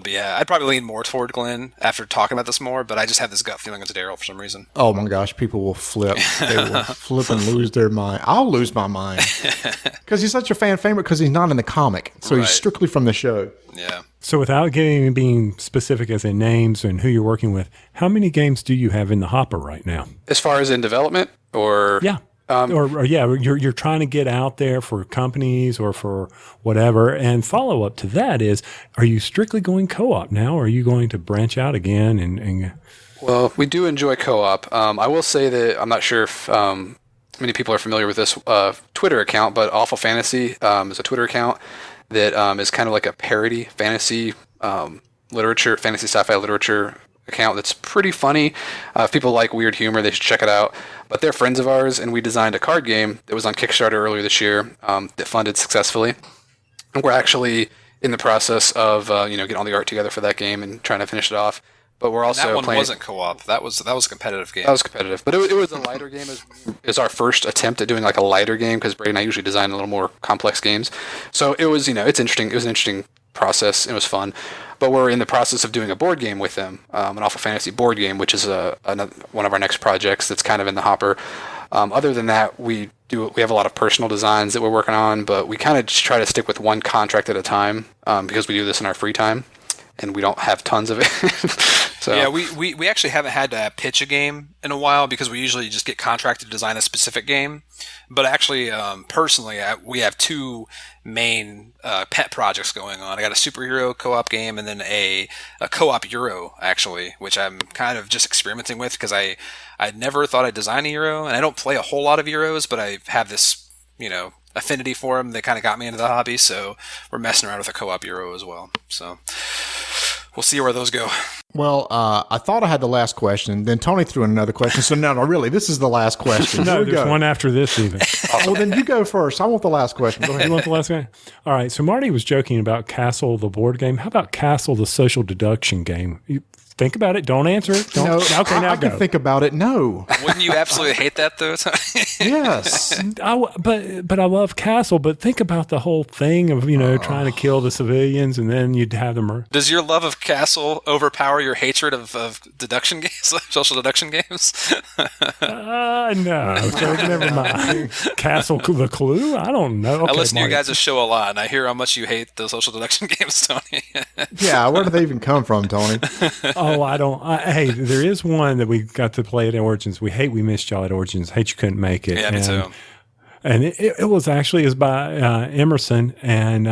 S7: yeah, I'd probably lean more toward Glenn after talking about this more. But I just have this gut feeling it's Daryl for some reason.
S5: Oh my gosh, people will flip. They will flip and lose their mind. I'll lose my mind because he's such a fan favorite because he's not in the comic, so he's strictly from the show.
S7: Yeah.
S4: So without being specific as in names and who you're working with, how many games do you have in the hopper right now?
S6: As far as in development, or
S4: yeah. You're trying to get out there for companies or for whatever. And follow up to that is, are you strictly going co-op now, or are you going to branch out again? And
S6: well, we do enjoy co-op. I will say that I'm not sure if many people are familiar with this Twitter account, but Awful Fantasy is a Twitter account that is kind of like a parody fantasy literature, fantasy sci-fi literature account that's pretty funny. If people like weird humor, they should check it out. But they're friends of ours, and we designed a card game that was on Kickstarter earlier this year that funded successfully. And we're actually in the process of getting all the art together for that game and trying to finish it off. But we're also
S7: that one
S6: playing.
S7: Wasn't co-op. That was a competitive game.
S6: That was competitive, but it was a lighter game. It was our first attempt at doing like a lighter game because Brady and I usually design a little more complex games. So it was it's interesting. It was an interesting process. It was fun. But we're in the process of doing a board game with them, an Awful Fantasy board game, which is one of our next projects that's kind of in the hopper. Other than that, we have a lot of personal designs that we're working on, but we kind of just try to stick with one contract at a time because we do this in our free time, and we don't have tons of it. So.
S7: Yeah, we actually haven't had to pitch a game in a while because we usually just get contracted to design a specific game. But actually, personally, we have two main pet projects going on. I got a superhero co-op game and then a co-op Euro, actually, which I'm kind of just experimenting with because I never thought I'd design a Euro, and I don't play a whole lot of Euros, but I have this, affinity for them. They kind of got me into the hobby, so we're messing around with a co-op Euro as well. So we'll see where those go.
S5: Well, I thought I had the last question. Then Tony threw in another question. So no, really, this is the last question.
S4: No, there's one after this even.
S5: Well, then you go first. I want the last question. Go ahead.
S4: You want the last one? All right. So Marty was joking about Castle, the board game. How about Castle, the social deduction game? You think about it. Don't answer it. Don't.
S5: No,
S4: Okay, now
S5: I
S4: go.
S5: can think about it. No.
S7: Wouldn't you absolutely hate that, though?
S5: Yes.
S4: But I love Castle. But think about the whole thing of trying to kill the civilians, and then you'd have them.
S7: Does your love of Castle overpower your hatred of deduction games, social deduction games?
S4: No. So never mind. Castle, the Clue. I don't know. Okay,
S7: I listen to you
S4: Marty.
S7: guys' show a lot, and I hear how much you hate the social deduction games, Tony.
S5: Yeah. Where do they even come from, Tony?
S4: Oh, I don't. Hey, there is one that we got to play at Origins. We missed y'all at Origins. Hate you couldn't make it.
S7: Yeah, me too.
S4: And it was by Emerson, and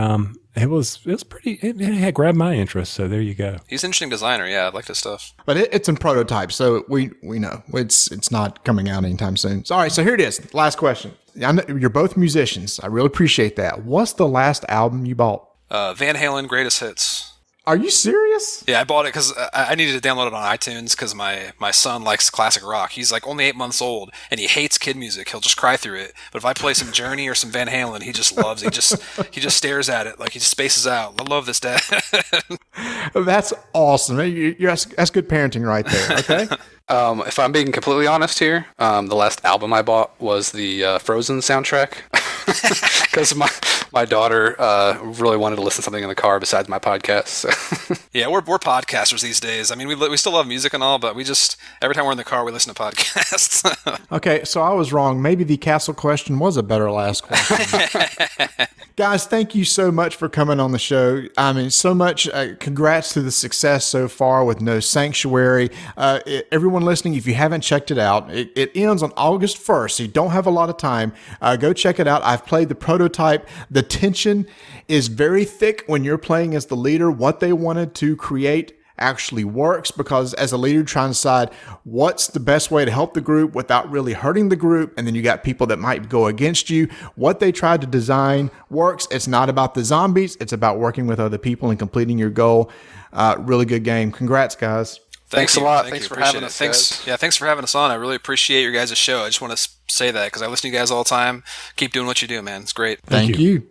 S4: it was pretty. It had grabbed my interest. So there you go.
S7: He's an interesting designer. Yeah, I like his stuff.
S5: But it's in prototype, so we know it's not coming out anytime soon. So, all right, so here it is. Last question. I know you're both musicians. I really appreciate that. What's the last album you bought?
S7: Van Halen Greatest Hits.
S5: Are you serious?
S7: Yeah, I bought it because I needed to download it on iTunes because my son likes classic rock. He's like only 8 months old and he hates kid music. He'll just cry through it. But if I play some Journey or some Van Halen, he just loves it. He just stares at it like he just spaces out. I love this, Dad.
S5: That's awesome. That's good parenting right there. Okay.
S6: If I'm being completely honest here, the last album I bought was the Frozen soundtrack because my daughter really wanted to listen to something in the car besides my podcast. So.
S7: Yeah, we're podcasters these days. I mean, we still love music and all, but we just every time we're in the car, we listen to podcasts.
S5: Okay, so I was wrong. Maybe the castle question was a better last question. Guys, thank you so much for coming on the show. I mean, so much. Congrats to the success so far with No Sanctuary. Everyone listening, if you haven't checked it out, it ends on August 1st, so you don't have a lot of time. Go check it out. I've played the prototype. The tension is very thick when you're playing as the leader. What they wanted to create actually works because as a leader trying to decide what's the best way to help the group without really hurting the group, and then you got people that might go against you. What they tried to design works. It's not about the zombies. It's about working with other people and completing your goal. Really good game. Congrats, guys.
S6: Thanks a lot.
S7: Thanks
S6: for having us.
S7: Thanks for having us on. I really appreciate your guys' show. I just want to say that because I listen to you guys all the time. Keep doing what you do, man. It's great.
S5: Thank you.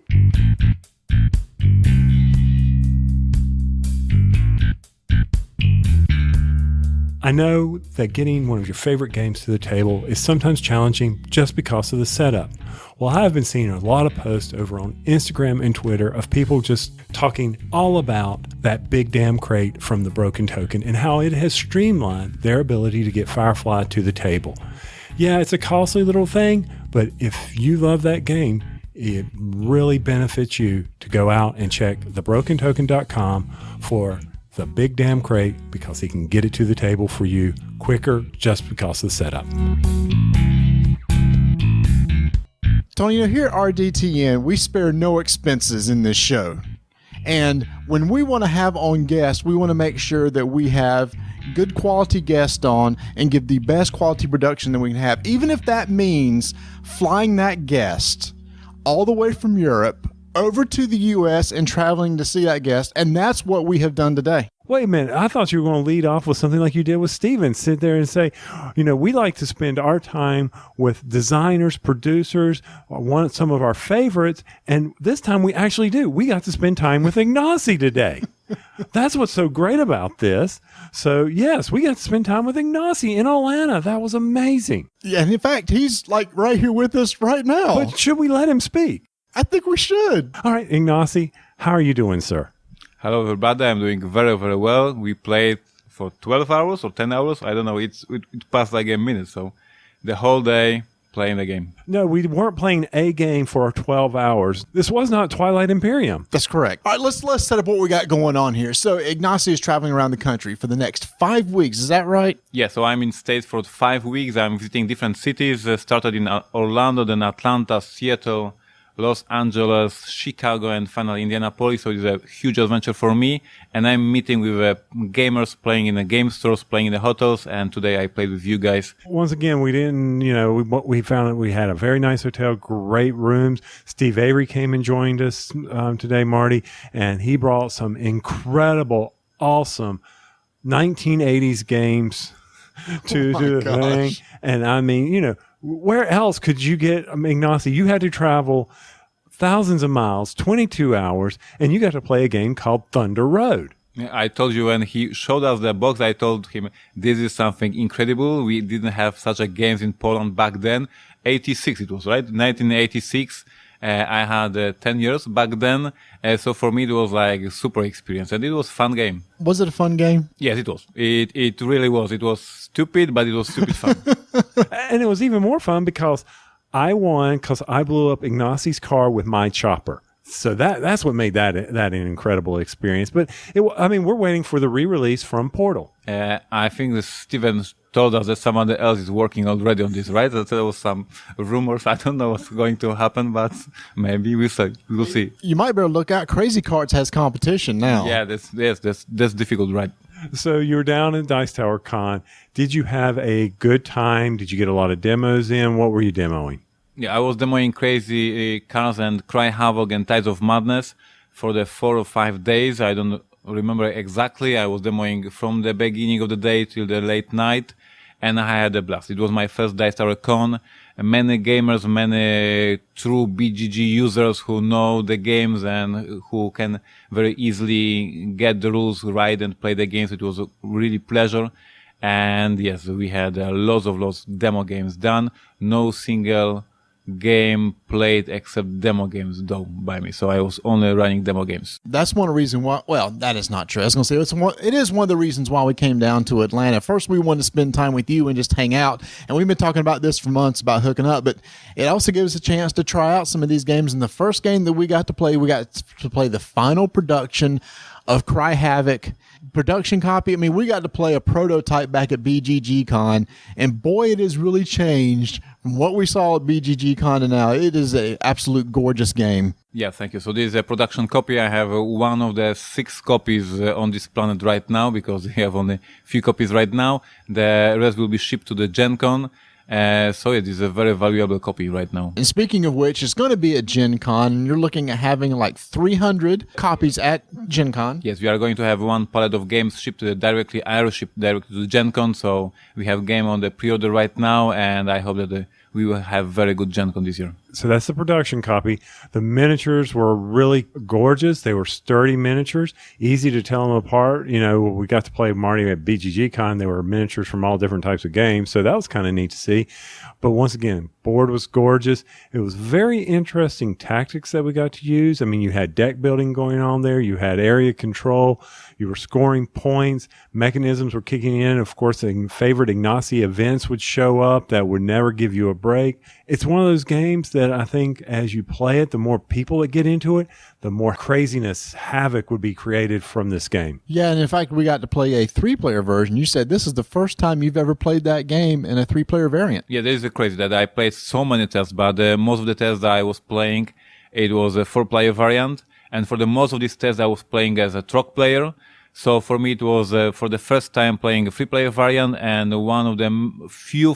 S4: I know that getting one of your favorite games to the table is sometimes challenging just because of the setup. Well, I've been seeing a lot of posts over on Instagram and Twitter of people just talking all about that big damn crate from the Broken Token and how it has streamlined their ability to get Firefly to the table. Yeah, it's a costly little thing, but if you love that game, it really benefits you to go out and check thebrokentoken.com for the big damn crate because he can get it to the table for you quicker just because of the setup.
S5: Tony, here at RDTN, we spare no expenses in this show. And when we want to have on guests, we want to make sure that we have good quality guests on and give the best quality production that we can have, even if that means flying that guest all the way from Europe over to the U.S. and traveling to see that guest. And that's what we have done today.
S4: Wait a minute. I thought you were going to lead off with something like you did with Steven. Sit there and say, we like to spend our time with designers, producers, some of our favorites. And this time we actually do. We got to spend time with Ignacy today. That's what's so great about this. So, yes, we got to spend time with Ignacy in Atlanta. That was amazing.
S5: Yeah, and in fact, he's like right here with us right now.
S4: But should we let him speak?
S5: I think we should.
S4: All right, Ignacy, how are you doing, sir?
S8: Hello, everybody. I'm doing very, very well. We played for 12 hours or 10 hours. I don't know. It passed like a minute. So the whole day playing the game.
S4: No, we weren't playing a game for 12 hours. This was not Twilight Imperium.
S5: That's correct. All right, let's set up what we got going on here. So Ignacy is traveling around the country for the next 5 weeks. Is that right?
S8: Yeah, so I'm in States for 5 weeks. I'm visiting different cities. Started in Orlando, then Atlanta, Seattle, Los Angeles, Chicago, and finally Indianapolis. So it's a huge adventure for me. And I'm meeting with gamers, playing in the game stores, playing in the hotels. And today I played with you guys.
S4: Once again, we didn't, we found that we had a very nice hotel, great rooms. Steve Avery came and joined us today, Marty, and he brought some incredible, awesome 1980s games to the thing. And I mean, where else could you get Ignacy? You had to travel thousands of miles, 22 hours, and you got to play a game called Thunderroad.
S8: Yeah, I told you when he showed us the box, I told him this is something incredible. We didn't have such a games in Poland back then. 86 it was, right? 1986. I had 10 years back then. So for me, it was like a super experience and it was a fun game.
S5: Was it a fun game?
S8: Yes, it was. It really was. It was stupid, but it was stupid fun.
S4: And it was even more fun because I won because I blew up Ignacy's car with my chopper. So that's what made that an incredible experience. But we're waiting for the re-release from Portal.
S8: I think that Steven told us that someone else is working already on this, right? That there was some rumors. I don't know what's going to happen, but maybe we'll see.
S5: You might better look out. Crazy Cards has competition now.
S8: Yeah, that's difficult, right?
S4: So you were down at Dice Tower Con. Did you have a good time? Did you get a lot of demos in? What were you demoing?
S8: Yeah, I was demoing Crazy Cards and Cry Havoc and Tides of Madness for the 4 or 5 days. I don't remember exactly. I was demoing from the beginning of the day till the late night, and I had a blast. It was my first Dice Tower Con. Many gamers, many true BGG users who know the games and who can very easily get the rules right and play the games. It was a really pleasure. And yes, we had lots of demo games done. No single game played except demo games though by me. So I was only running demo games.
S5: That's one reason why. Well, that is not true. I was going to say it is one of the reasons why we came down to Atlanta. First, we wanted to spend time with you and just hang out, and we've been talking about this for months about hooking up. But it also gives us a chance to try out some of these games. And the first game that we got to play the final production of Cry Havoc production copy. I mean, we got to play a prototype back at BGG Con, and boy, it has really changed from what we saw at BGG Con to now. It is an absolute gorgeous game.
S8: Yeah, thank you. So this is a production copy. I have one of the 6 copies on this planet right now because we have only few copies right now. The rest will be shipped to the Gen Con. So it is a very valuable copy right now.
S5: And speaking of which, it's going to be at Gen Con. You're looking at having like 300 copies at Gen Con.
S8: Yes, we are going to have one pallet of games shipped directly, shipped directly to the Gen Con. So we have game on the pre-order right now, and I hope that we will have very good Gen Con this year.
S4: So that's the production copy. The miniatures were really gorgeous. They were sturdy miniatures, easy to tell them apart. You know, we got to play Marty at BGG Con. They were miniatures from all different types of games. So that was kind of neat to see. But once again, board was gorgeous. It was very interesting tactics that we got to use. I mean, you had deck building going on there. You had area control. You were scoring points. Mechanisms were kicking in. Of course, the favorite Ignacy events would show up that would never give you a break. It's one of those games that I think as you play it, the more people that get into it, the more craziness, havoc would be created from this game.
S5: Yeah, and in fact, we got to play a 3-player version. You said this is the first time you've ever played that game in a 3-player variant.
S8: Yeah, this is crazy that I played so many tests, but most of the tests that I was playing, it was a 4-player variant. And for the most of these tests, I was playing as a truck player. So for me, it was for the first time playing a 3-player variant, and one of the few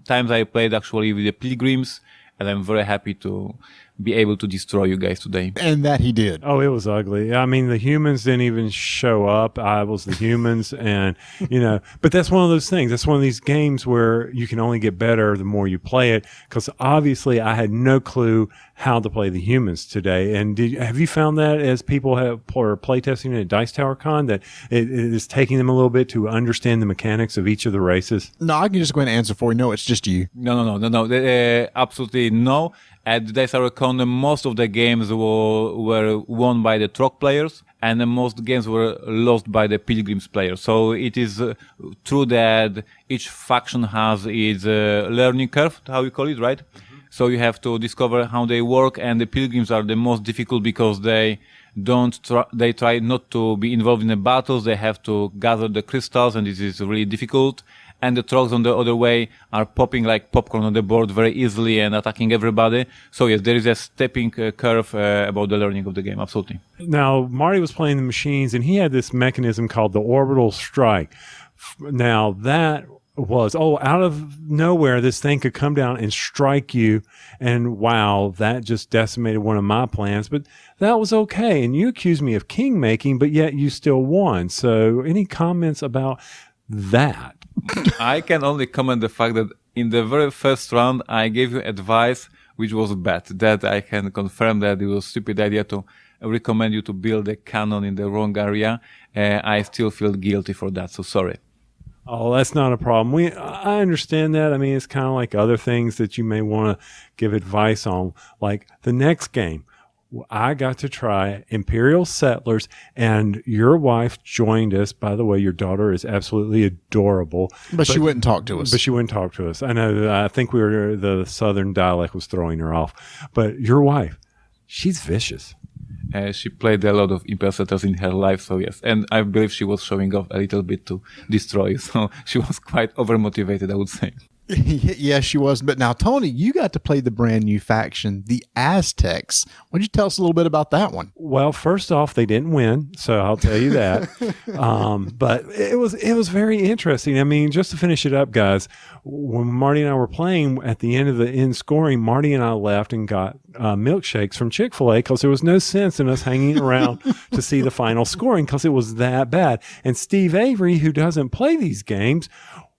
S8: times I played actually with the Pilgrims, and I'm very happy to be able to destroy you guys today.
S5: And that he did.
S4: Oh, it was ugly. I mean, the humans didn't even show up. I was the humans, and, you know, but that's one of those things. That's one of these games where you can only get better the more you play it, because obviously I had no clue how to play the humans today. And have you found that as people are playtesting at Dice Tower Con, that it is taking them a little bit to understand the mechanics of each of the races?
S5: No, I can just go ahead and answer for you. No, it's just you.
S8: No. Absolutely no. At Dice Tower Con, most of the games were won by the truck players, and most games were lost by the Pilgrims players. So it is true that each faction has its learning curve, how you call it, right? Mm-hmm. So you have to discover how they work, and the Pilgrims are the most difficult because they try not to be involved in the battles. They have to gather the crystals, and this is really difficult. And the trucks on the other way are popping like popcorn on the board very easily and attacking everybody. So yes, there is a stepping curve about the learning of the game, absolutely.
S4: Now, Marty was playing the machines, and he had this mechanism called the orbital strike. Now, that was, out of nowhere, this thing could come down and strike you, and wow, that just decimated one of my plans, but that was okay. And you accused me of king making, but yet you still won. So any comments about that?
S8: I can only comment the fact that in the very first round, I gave you advice which was bad. That I can confirm that it was a stupid idea to recommend you to build a cannon in the wrong area. I still feel guilty for that, so sorry.
S4: Oh, that's not a problem. I understand that. I mean, it's kind of like other things that you may want to give advice on. Like the next game, I got to try Imperial Settlers, and your wife joined us. By the way, your daughter is absolutely adorable.
S5: But she wouldn't talk to us.
S4: But she wouldn't talk to us. I know. I think the southern dialect was throwing her off. But your wife, she's vicious.
S8: She played a lot of Imperial Settlers in her life, so yes. And I believe she was showing off a little bit to destroy, so she was quite overmotivated, I would say.
S5: Yes, she was. But now, Tony, you got to play the brand new faction, the Aztecs. Why don't you tell us a little bit about that one?
S4: Well, first off, they didn't win, so I'll tell you that. But it was very interesting. I mean, just to finish it up, guys, when Marty and I were playing at the end of the end scoring, Marty and I left and got milkshakes from Chick-fil-A because there was no sense in us hanging around to see the final scoring because it was that bad. And Steve Avery, who doesn't play these games,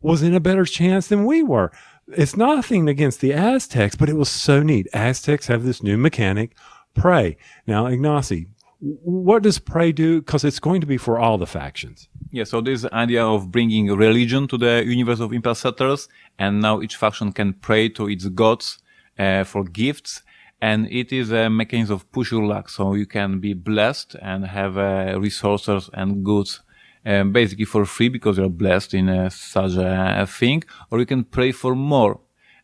S4: was in a better chance than we were. It's nothing against the Aztecs, but it was so neat. Aztecs have this new mechanic, Prey. Now, Ignacy, what does Prey do? Because it's going to be for all the factions.
S8: Yeah, so this idea of bringing religion to the universe of Imperial Settlers, and now each faction can pray to its gods for gifts, and it is a mechanism of push your luck, so you can be blessed and have resources and goods basically for free because you're blessed in such a thing, or you can pray for more.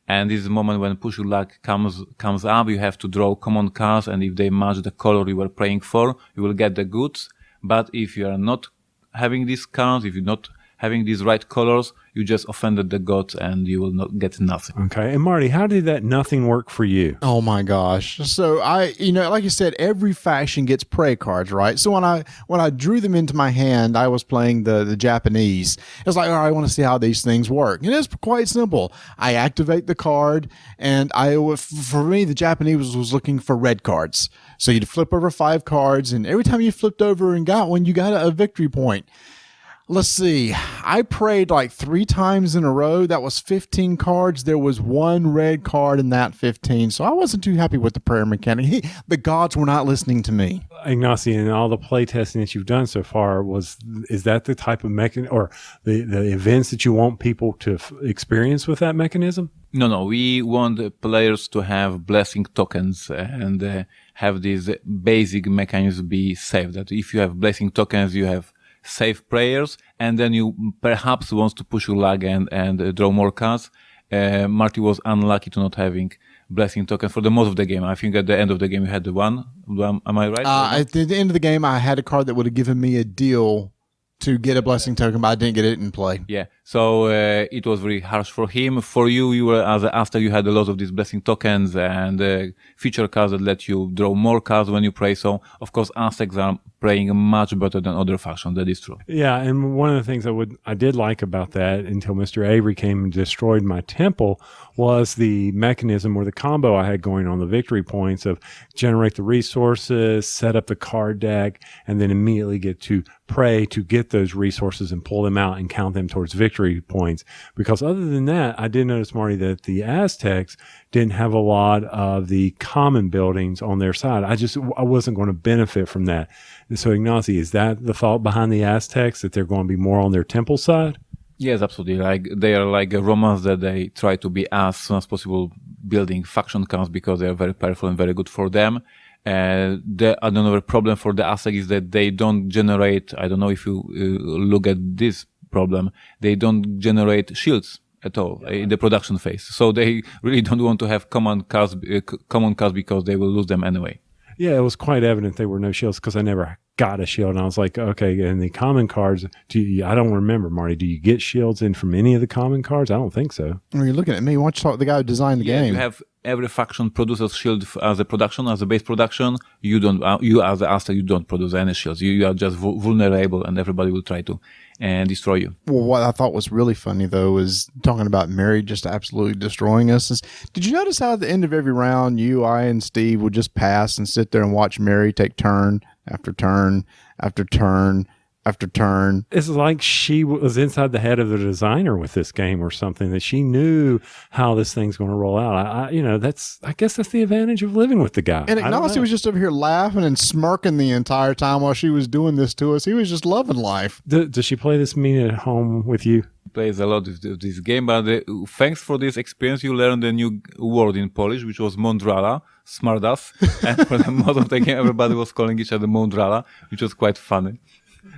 S8: And this is the moment when push your luck comes up. You have to draw common cards, and if they match the color you were praying for, you will get the goods. But if you are not having these cards, if you're not having these right colors, you just offended the gods and you will not get nothing.
S4: Okay. And Marty, how did that nothing work for you?
S5: Oh my gosh. So like you said, every faction gets prey cards, right? So when I drew them into my hand, I was playing the Japanese. It's like, all right, I want to see how these things work. And it's quite simple. I activate the card, and for me, the Japanese was looking for red cards. So you'd flip over 5 cards, and every time you flipped over and got one, you got a victory point. Let's see. I prayed like 3 times in a row. That was 15 cards. There was 1 red card in that 15. So I wasn't too happy with the prayer mechanic. The gods were not listening to me.
S4: Ignacy, in all the play testing that you've done so far, is that the type of mechanism or the events that you want people to experience with that mechanism?
S8: No. We want the players to have blessing tokens and have this basic mechanism be safe. That if you have blessing tokens, you have safe prayers, and then you perhaps wants to push your luck and draw more cards. Marty was unlucky to not having blessing token for the most of the game. I think at the end of the game you had the one. Am I right?
S5: At the end of the game, I had a card that would have given me a deal to get a blessing token, but I didn't get it in play.
S8: Yeah, so it was very harsh for him. For you were as an Aztec, you had a lot of these blessing tokens and feature cards that let you draw more cards when you pray. So, of course, Aztecs are praying much better than other factions. That is true.
S4: Yeah, and one of the things I did like about that until Mr. Avery came and destroyed my temple was the mechanism or the combo I had going on the victory points of generate the resources, set up the card deck, and then immediately get to pray to get those resources and pull them out and count them towards victory points. Because other than that, I did notice, Marty, that the Aztecs didn't have a lot of the common buildings on their side. I wasn't going to benefit from that. And so, Ignacy, is that the thought behind the Aztecs, that they're going to be more on their temple side?
S8: Yes, absolutely. Like they are like Romans that they try to be as soon as possible building faction cards because they are very powerful and very good for them. Another problem for the Aztec is that they don't generate, I don't know if you look at this problem, they don't generate shields at all in the production phase. So they really don't want to have common cards because they will lose them anyway.
S4: Yeah, it was quite evident there were no shields because I never got a shield. And I was like, okay, and the common cards, I don't remember, Marty, do you get shields in from any of the common cards? I don't think so.
S5: Well, you're looking at me. Why don't you talk to the guy who designed the game?
S8: You have every faction produces shield as a production, as a base production. You don't, you as the Aztec, you don't produce any shields. You are just vulnerable and everybody will try to destroy you.
S5: Well, what I thought was really funny, though, is talking about Mary just absolutely destroying us. Did you notice how at the end of every round, I, and Steve would just pass and sit there and watch Mary take turn after turn after turn after turn?
S4: It's like she was inside the head of the designer with this game or something, that she knew how this thing's going to roll out. I guess that's the advantage of living with the guy.
S5: And Ignacy was just over here laughing and smirking the entire time while she was doing this to us. He was just loving life.
S4: Does she play this mean at home with you?
S8: Plays a lot of this game, but thanks for this experience, you learned a new word in Polish, which was mądrala, smartass. And for the most of the game, everybody was calling each other mądrala, which was quite funny.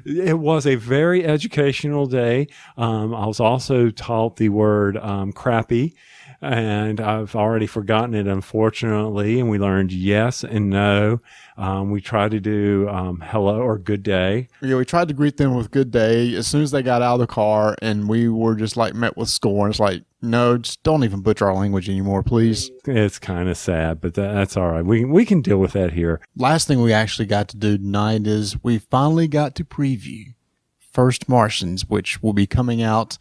S4: It was a very educational day. I was also taught the word crappy, and I've already forgotten it, unfortunately. And we learned yes and no. We tried to do hello or good day.
S5: Yeah, we tried to greet them with good day as soon as they got out of the car, and we were just like met with scorn. It's like, No, just don't even butcher our language anymore, please.
S4: It's kind of sad, but that's all right. We can deal with that here.
S5: Last thing we actually got to do tonight is we finally got to preview First Martians, which will be coming out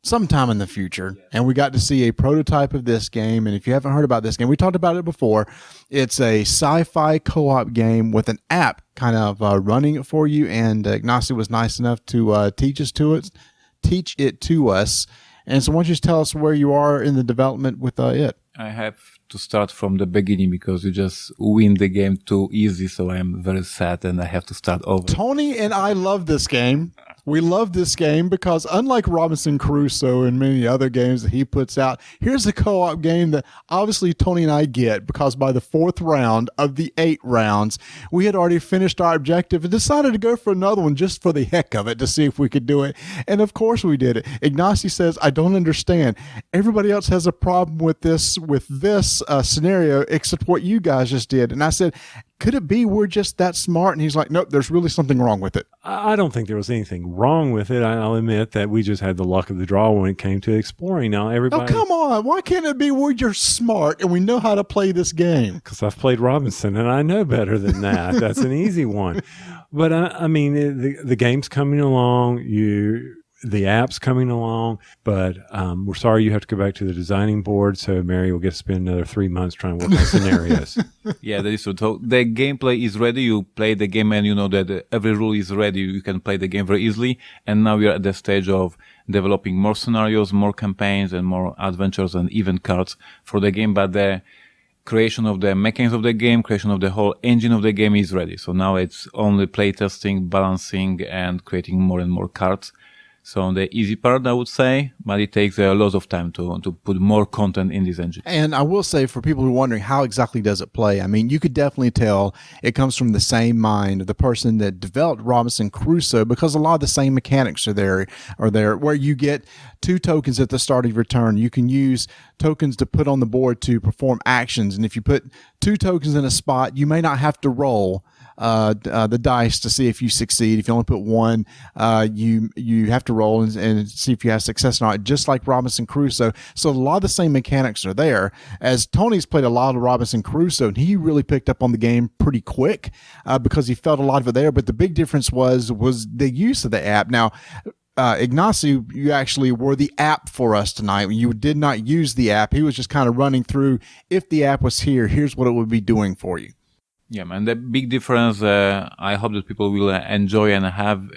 S5: sometime in the future. And we got to see a prototype of this game. And if you haven't heard about this game, we talked about it before. It's a sci-fi co-op game with an app kind of running it for you. And Ignacy was nice enough to teach it to us. And so why don't you just tell us where you are in the development with it?
S8: I have to start from the beginning because you just win the game too easy. So I am very sad and I have to start over.
S5: Tony and I love this game. We love this game because unlike Robinson Crusoe and many other games that he puts out, here's a co-op game that obviously Tony and I get because by the 4th round of the 8 rounds, we had already finished our objective and decided to go for another one just for the heck of it to see if we could do it. And of course we did it. Ignacy says, I don't understand. Everybody else has a problem with this scenario except what you guys just did. And I said, could it be we're just that smart? And he's like, nope, there's really something wrong with it.
S4: I don't think there was anything wrong with it. I'll admit that we just had the luck of the draw when it came to exploring. Now, everybody...
S5: Oh, come on. Why can't it be we're just smart and we know how to play this game?
S4: Because I've played Robinson and I know better than that. That's an easy one. But, I mean, the game's coming along. The app's coming along, but we're sorry you have to go back to the designing board, so Mary will get to spend another 3 months trying to work on scenarios.
S8: Yeah, that is true. So the gameplay is ready. You play the game and you know that every rule is ready. You can play the game very easily. And now we are at the stage of developing more scenarios, more campaigns, and more adventures and event cards for the game. But the creation of the mechanics of the game, creation of the whole engine of the game is ready. So now it's only playtesting, balancing, and creating more and more cards. So the easy part, I would say, but it takes a lot of time to put more content in this engine.
S5: And I will say, for people who are wondering how exactly does it play, I mean, you could definitely tell it comes from the same mind of the person that developed Robinson Crusoe, because a lot of the same mechanics are there, where you get 2 tokens at the start of your turn. You can use tokens to put on the board to perform actions. And if you put 2 tokens in a spot, you may not have to roll the dice to see if you succeed. If you only put 1, you have to roll and see if you have success or not, just like Robinson Crusoe. So a lot of the same mechanics are there. As Tony's played a lot of Robinson Crusoe, and he really picked up on the game pretty quick because he felt a lot of it there. But the big difference was the use of the app. Now, Ignacy, you actually were the app for us tonight. You did not use the app. He was just kind of running through, if the app was here, here's what it would be doing for you.
S8: Yeah, man. The big difference, I hope that people will enjoy and have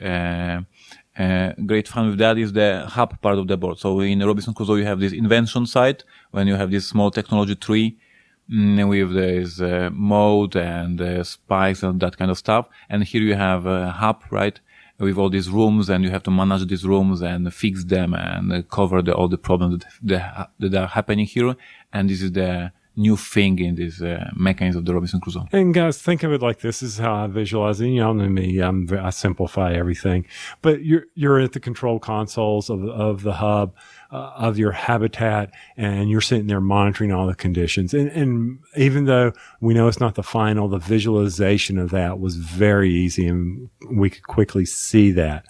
S8: great fun with that, is the hub part of the board. So in Robinson Crusoe, you have this invention side, when you have this small technology tree with this mode and spikes and that kind of stuff. And here you have a hub, right, with all these rooms, and you have to manage these rooms and fix them and cover all the problems that are happening here. And this is the new thing in this mechanism of the Robinson Crusoe.
S4: And guys, think of it like this. This is how I visualize it. Y'all know me. I simplify everything. But you're at the control consoles of the hub, of your habitat, and you're sitting there monitoring all the conditions. And even though we know it's not the final, the visualization of that was very easy, and we could quickly see that.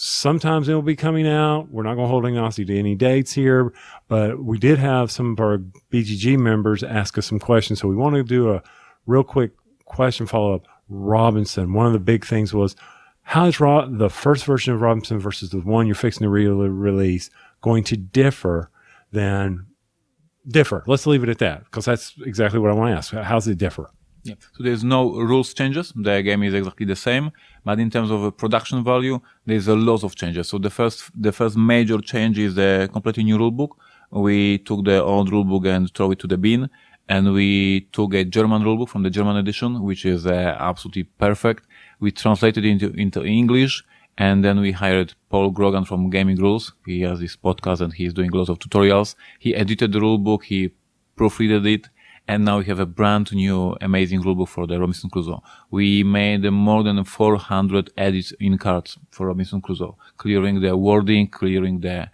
S4: Sometimes it'll be coming out. We're not going to hold Ignacy to any dates here, but we did have some of our BGG members ask us some questions. So we want to do a real quick question follow-up. Robinson, one of the big things was, how is the first version of Robinson versus the one you're fixing to release going to differ? Let's leave it at that, because that's exactly what I want to ask. How does it differ?
S8: Yeah. So there's no rules changes. The game is exactly the same, but in terms of production value, there's a lot of changes. So the first major change is a completely new rulebook. We took the old rulebook and throw it to the bin, and we took a German rulebook from the German edition, which is absolutely perfect. We translated it into English, and then we hired Paul Grogan from Gaming Rules. He has this podcast and he's doing lots of tutorials. He edited the rulebook, he proofreaded it, and now we have a brand new amazing rulebook for the Robinson Crusoe. We made more than 400 edits in cards for Robinson Crusoe, clearing the wording, clearing the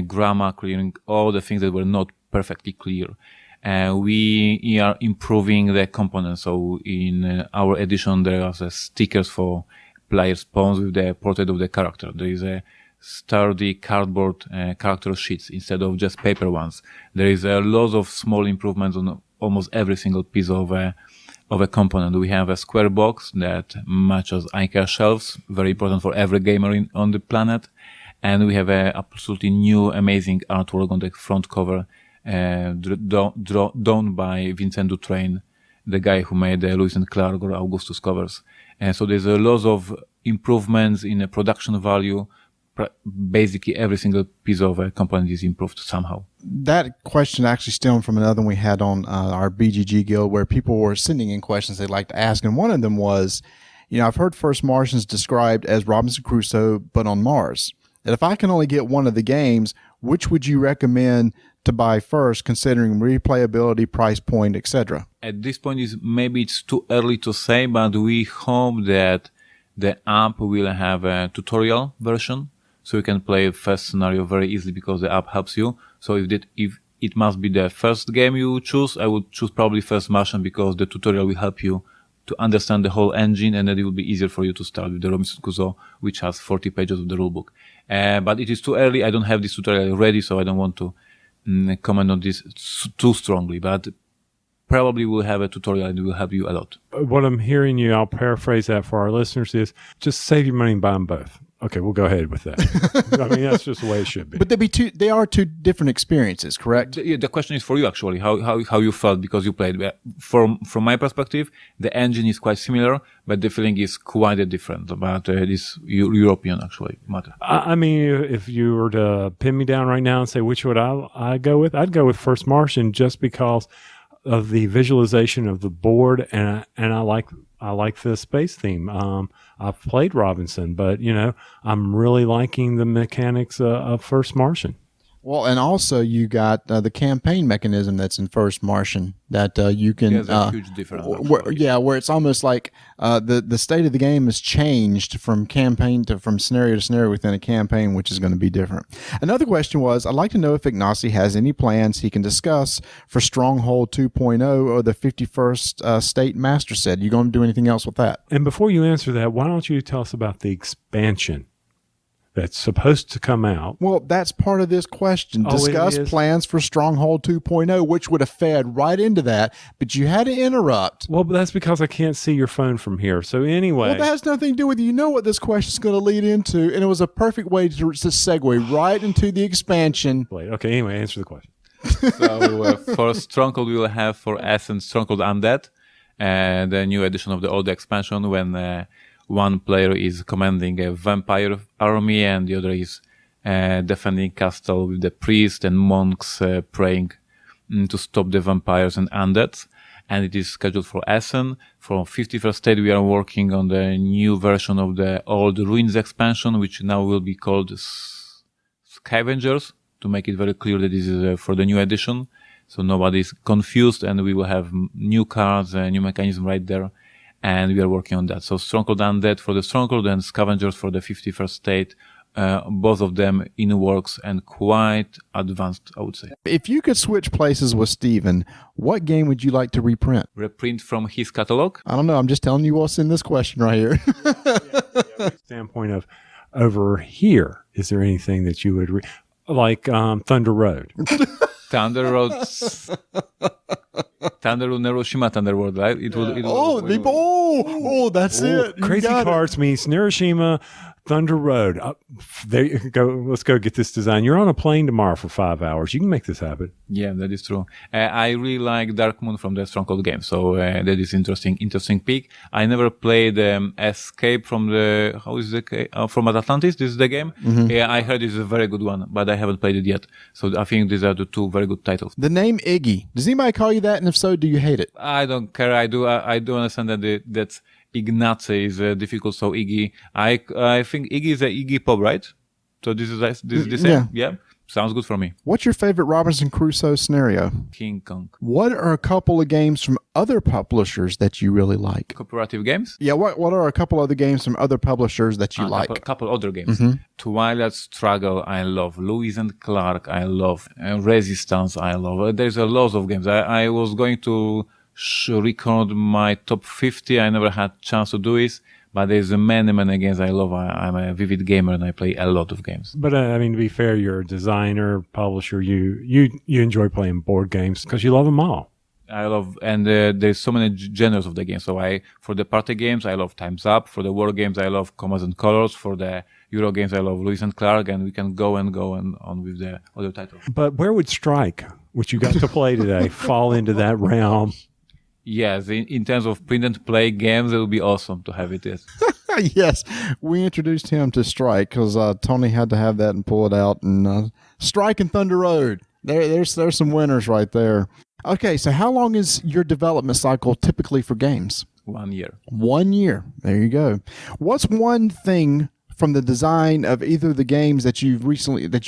S8: grammar, clearing all the things that were not perfectly clear. We are improving the components. So in our edition, there are stickers for player spawns with the portrait of the character. There is a sturdy cardboard character sheets instead of just paper ones. There is a lot of small improvements on almost every single piece of a component. We have a square box that matches IKEA shelves, very important for every gamer on the planet. And we have a absolutely new, amazing artwork on the front cover, drawn by Vincent Dutrain, the guy who made the Lewis and Clark or Augustus covers. So there's a lot of improvements in the production value. Basically, every single piece of a component is improved somehow.
S5: That question actually stemmed from another one we had on our BGG Guild, where people were sending in questions they'd like to ask. And one of them was, I've heard First Martians described as Robinson Crusoe, but on Mars. And if I can only get one of the games, which would you recommend to buy first, considering replayability, price point, etc.?
S8: At this point, maybe it's too early to say, but we hope that the app will have a tutorial version, so you can play first scenario very easily because the app helps you. So if it must be the first game you choose, I would choose probably First Martian because the tutorial will help you to understand the whole engine, and then it will be easier for you to start with the Robinson Crusoe, which has 40 pages of the rulebook. But it is too early. I don't have this tutorial ready, so I don't want to comment on this too strongly. But probably we'll have a tutorial and it will help you a lot.
S4: What I'm hearing you, I'll paraphrase that for our listeners, is just save your money and buy them both. Okay, we'll go ahead with that. I mean, that's just the way it should be.
S5: But they are two different experiences, correct?
S8: The question is for you, actually, how you felt because you played. From my perspective, the engine is quite similar, but the feeling is quite different. But this European actually matter.
S4: I mean, if you were to pin me down right now and say which would I go with, I'd go with First Martian just because of the visualization of the board, and I like the space theme. I've played Robinson, but I'm really liking the mechanics of First Martian.
S5: Well, and also you got the campaign mechanism that's in First Martian that you can.
S8: There's a huge difference.
S5: Where it's almost like the state of the game has changed from campaign from scenario to scenario within a campaign, which is going to be different. Another question was, I'd like to know if Ignacy has any plans he can discuss for Stronghold 2.0 or the 51st State Master Set. You going to do anything else with that?
S4: And before you answer that, why don't you tell us about the expansion that's supposed to come out?
S5: Well, that's part of this question. Discuss plans for Stronghold 2.0, which would have fed right into that, but you had to interrupt.
S4: Well, but that's because I can't see your phone from here. So anyway.
S5: Well, that has nothing to do with you. You know what this question is going to lead into, and it was a perfect way to segue right into the expansion.
S4: Okay, anyway, answer the question.
S8: So for Stronghold, we will have for Essence Stronghold Undead, the new edition of the old expansion when one player is commanding a vampire army and the other is defending castle with the priest and monks praying to stop the vampires and undead. And it is scheduled for Essen. For 51st State, we are working on the new version of the old Ruins expansion, which now will be called Scavengers, to make it very clear that this is for the new edition. So nobody is confused, and we will have new cards, a new mechanism right there. And we are working on that. So Stronghold Undead for the Stronghold and Scavengers for the 51st State, both of them in works and quite advanced, I would say.
S5: If you could switch places with Steven, what game would you like to reprint?
S8: Reprint from his catalog?
S5: I don't know. I'm just telling you what's in this question right here.
S4: Standpoint of over here, is there anything that you would like Thunderroad?
S8: Thunderroad, Neroshima Thunderroad, right?
S5: That's it.
S4: Crazy Cards means Neroshima Thunderroad. There you go. Let's go get this design. You're on a plane tomorrow for 5 hours. You can make this happen.
S8: Yeah, that is true. I really like Dark Moon from the Stronghold game, so that is interesting pick. I never played Escape from the from Atlantis. This is the game. Mm-hmm. Yeah, I heard it's a very good one, but I haven't played it yet. So I think these are the two very good titles.
S5: The name Iggy. Does anybody call you that? And if so, do you hate it?
S8: I don't care. I do understand that that's Ignacy is difficult. So Iggy, I think Iggy is a Iggy Pop, right? So this is the same. Yeah. Sounds good for me.
S5: What's your favorite Robinson Crusoe scenario?
S8: King Kong.
S5: What are a couple of games from other publishers that you really like?
S8: Cooperative games?
S5: Yeah, what are a couple other games from other publishers that you like?
S8: A couple other games. Mm-hmm. Twilight Struggle, I love. Lewis and Clark, I love. Resistance, I love. There's a lot of games. I was going to record my top 50. I never had chance to do it, But there's many games I love. I'm a vivid gamer and I play a lot of games.
S4: But I mean, to be fair, you're a designer, publisher. You enjoy playing board games because you love them all.
S8: I love, and there's so many genres of the game. So for the party games, I love Time's Up. For the war games, I love Commas and Colors. For the Euro games, I love Lewis and Clark, and we can go and on with the other titles.
S4: But where would Strike, which you got to play today, fall into that realm?
S8: Yes, in terms of print and play games, it would be awesome to have it. Yes.
S9: Yes, we introduced him to Strike because Tony had to have that and pull it out. And Strike and Thunderroad, there's some winners right there. Okay, so how long is your development cycle typically for games?
S8: 1 year.
S9: 1 year. There you go. What's one thing from the design of either of the games that you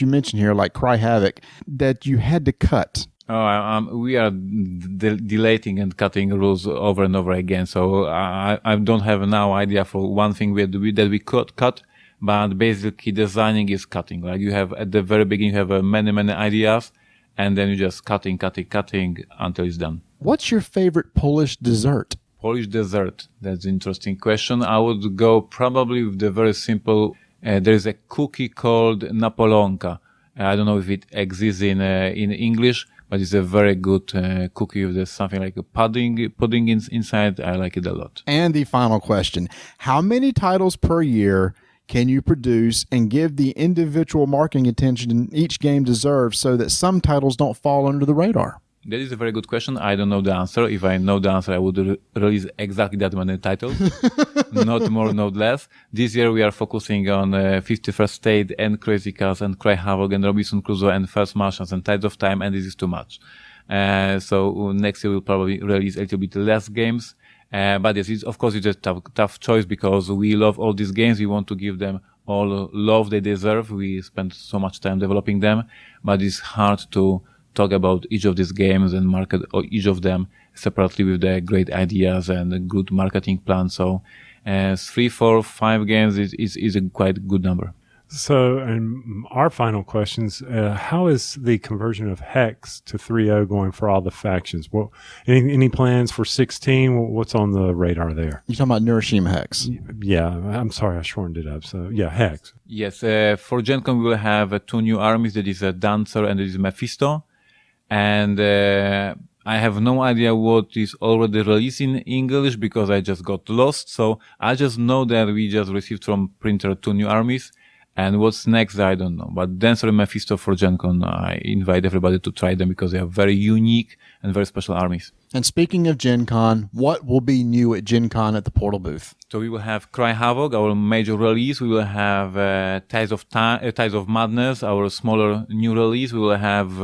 S9: mentioned here, like Cry Havoc, that you had to cut?
S8: We are deleting and cutting rules over and over again. So I don't have now idea for one thing that we could cut, but basically designing is cutting. Like you have at the very beginning, you have many ideas, and then you just cutting until it's done.
S9: What's your favorite Polish dessert?
S8: Polish dessert. That's an interesting question. I would go probably with the very simple. There is a cookie called Napoleonka. I don't know if it exists in English, but it's a very good cookie with something like a pudding inside. I like it a lot.
S9: And the final question: how many titles per year can you produce and give the individual marketing attention each game deserves so that some titles don't fall under the radar?
S8: That is a very good question. I don't know the answer. If I know the answer, I would release exactly that many titles. Not more, not less. This year we are focusing on 51st State and Crazy Cats and Cry Havoc and Robinson Crusoe and First Martians and Tides of Time, and this is too much. So next year we'll probably release a little bit less games. But yes, it's a tough choice because we love all these games. We want to give them all love they deserve. We spend so much time developing them, but it's hard to talk about each of these games and market each of them separately with the great ideas and a good marketing plan. So 3, 4, 5 games is a quite good number.
S4: So, and our final questions, how is the conversion of Hex to 3.0 going for all the factions? Well, any plans for 16? What's on the radar there?
S9: You're talking about Neuroshima Hex?
S4: Yeah, I'm sorry, I shortened it up. So, yeah, Hex.
S8: Yes, for Gen Con we will have 2 new armies. That is a Dancer and that is Mephisto. And I have no idea what is already released in English because I just got lost. So I just know that we just received from printer 2 new armies. And what's next, I don't know. But Dancer and Mephisto for Gen Con, I invite everybody to try them because they are very unique and very special armies.
S9: And speaking of Gen Con, what will be new at Gen Con at the Portal booth?
S8: So we will have Cry Havoc, our major release. We will have Tides of Madness, our smaller new release. We will have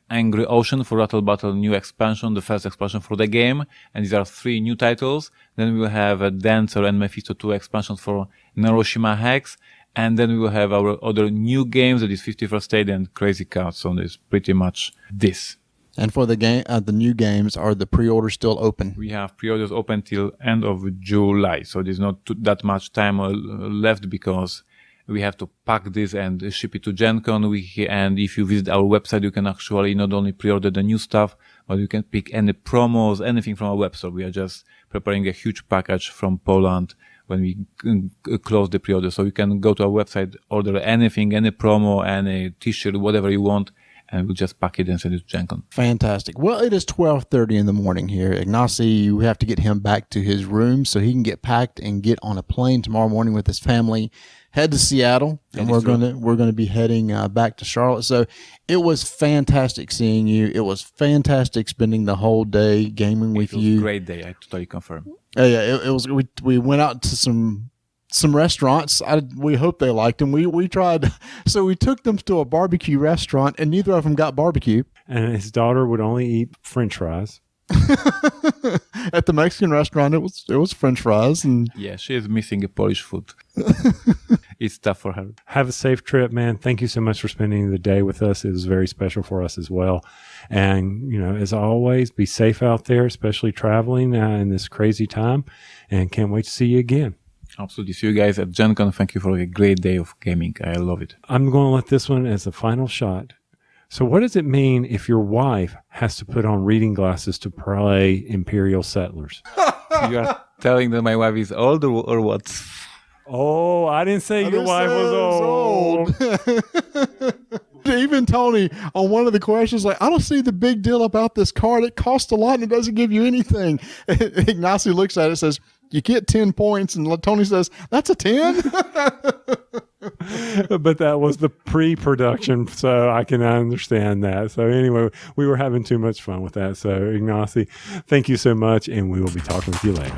S8: Angry Ocean for Rattle Battle new expansion, the first expansion for the game. And these are 3 new titles. Then we will have Dancer and Mephisto 2 expansions for Neuroshima Hex. And then we will have our other new games, that is 51st State and Crazy Cats. So it's pretty much this.
S9: And for the game, the new games, are the pre-orders still open?
S8: We have pre-orders open till end of July. So there's not that much time left because we have to pack this and ship it to Gen Con. And if you visit our website, you can actually not only pre-order the new stuff, but you can pick any promos, anything from our website. We are just preparing a huge package from Poland when we close the pre-order. So you can go to our website, order anything, any promo, any t-shirt, whatever you want, and we'll just pack it and send it to Gen Con.
S9: Fantastic. Well, it is 12:30 in the morning here. Ignacy, we have to get him back to his room so he can get packed and get on a plane tomorrow morning with his family, head to Seattle, and we're going to be heading back to Charlotte. So it was fantastic seeing you. It was fantastic spending the whole day gaming with you.
S8: It was a great day. I totally confirm.
S9: Yeah, it was. We went out to some restaurants. We hope they liked them. We tried. So we took them to a barbecue restaurant, and neither of them got barbecue.
S4: And his daughter would only eat French fries.
S9: At the Mexican restaurant, it was French fries, and
S8: yeah, she is missing a Polish food. It's tough for her.
S4: Have a safe trip, man. Thank you so much for spending the day with us. It was very special for us as well. And, as always, be safe out there, especially traveling in this crazy time. And can't wait to see you again.
S8: Absolutely. See you guys at Gen Con. Thank you for a great day of gaming. I love it.
S4: I'm going to let this one as the final shot. So what does it mean if your wife has to put on reading glasses to play Imperial Settlers?
S8: You are telling that my wife is old or what?
S4: Oh, I didn't say your wife was old.
S9: Even Tony, on one of the questions, like, I don't see the big deal about this card. It costs a lot and it doesn't give you anything. Ignacy looks at it and says, you get 10 points. And Tony says, that's a 10?
S4: But that was the pre-production, so I can understand that. So anyway, we were having too much fun with that. So Ignacy, thank you so much, and we will be talking with you later.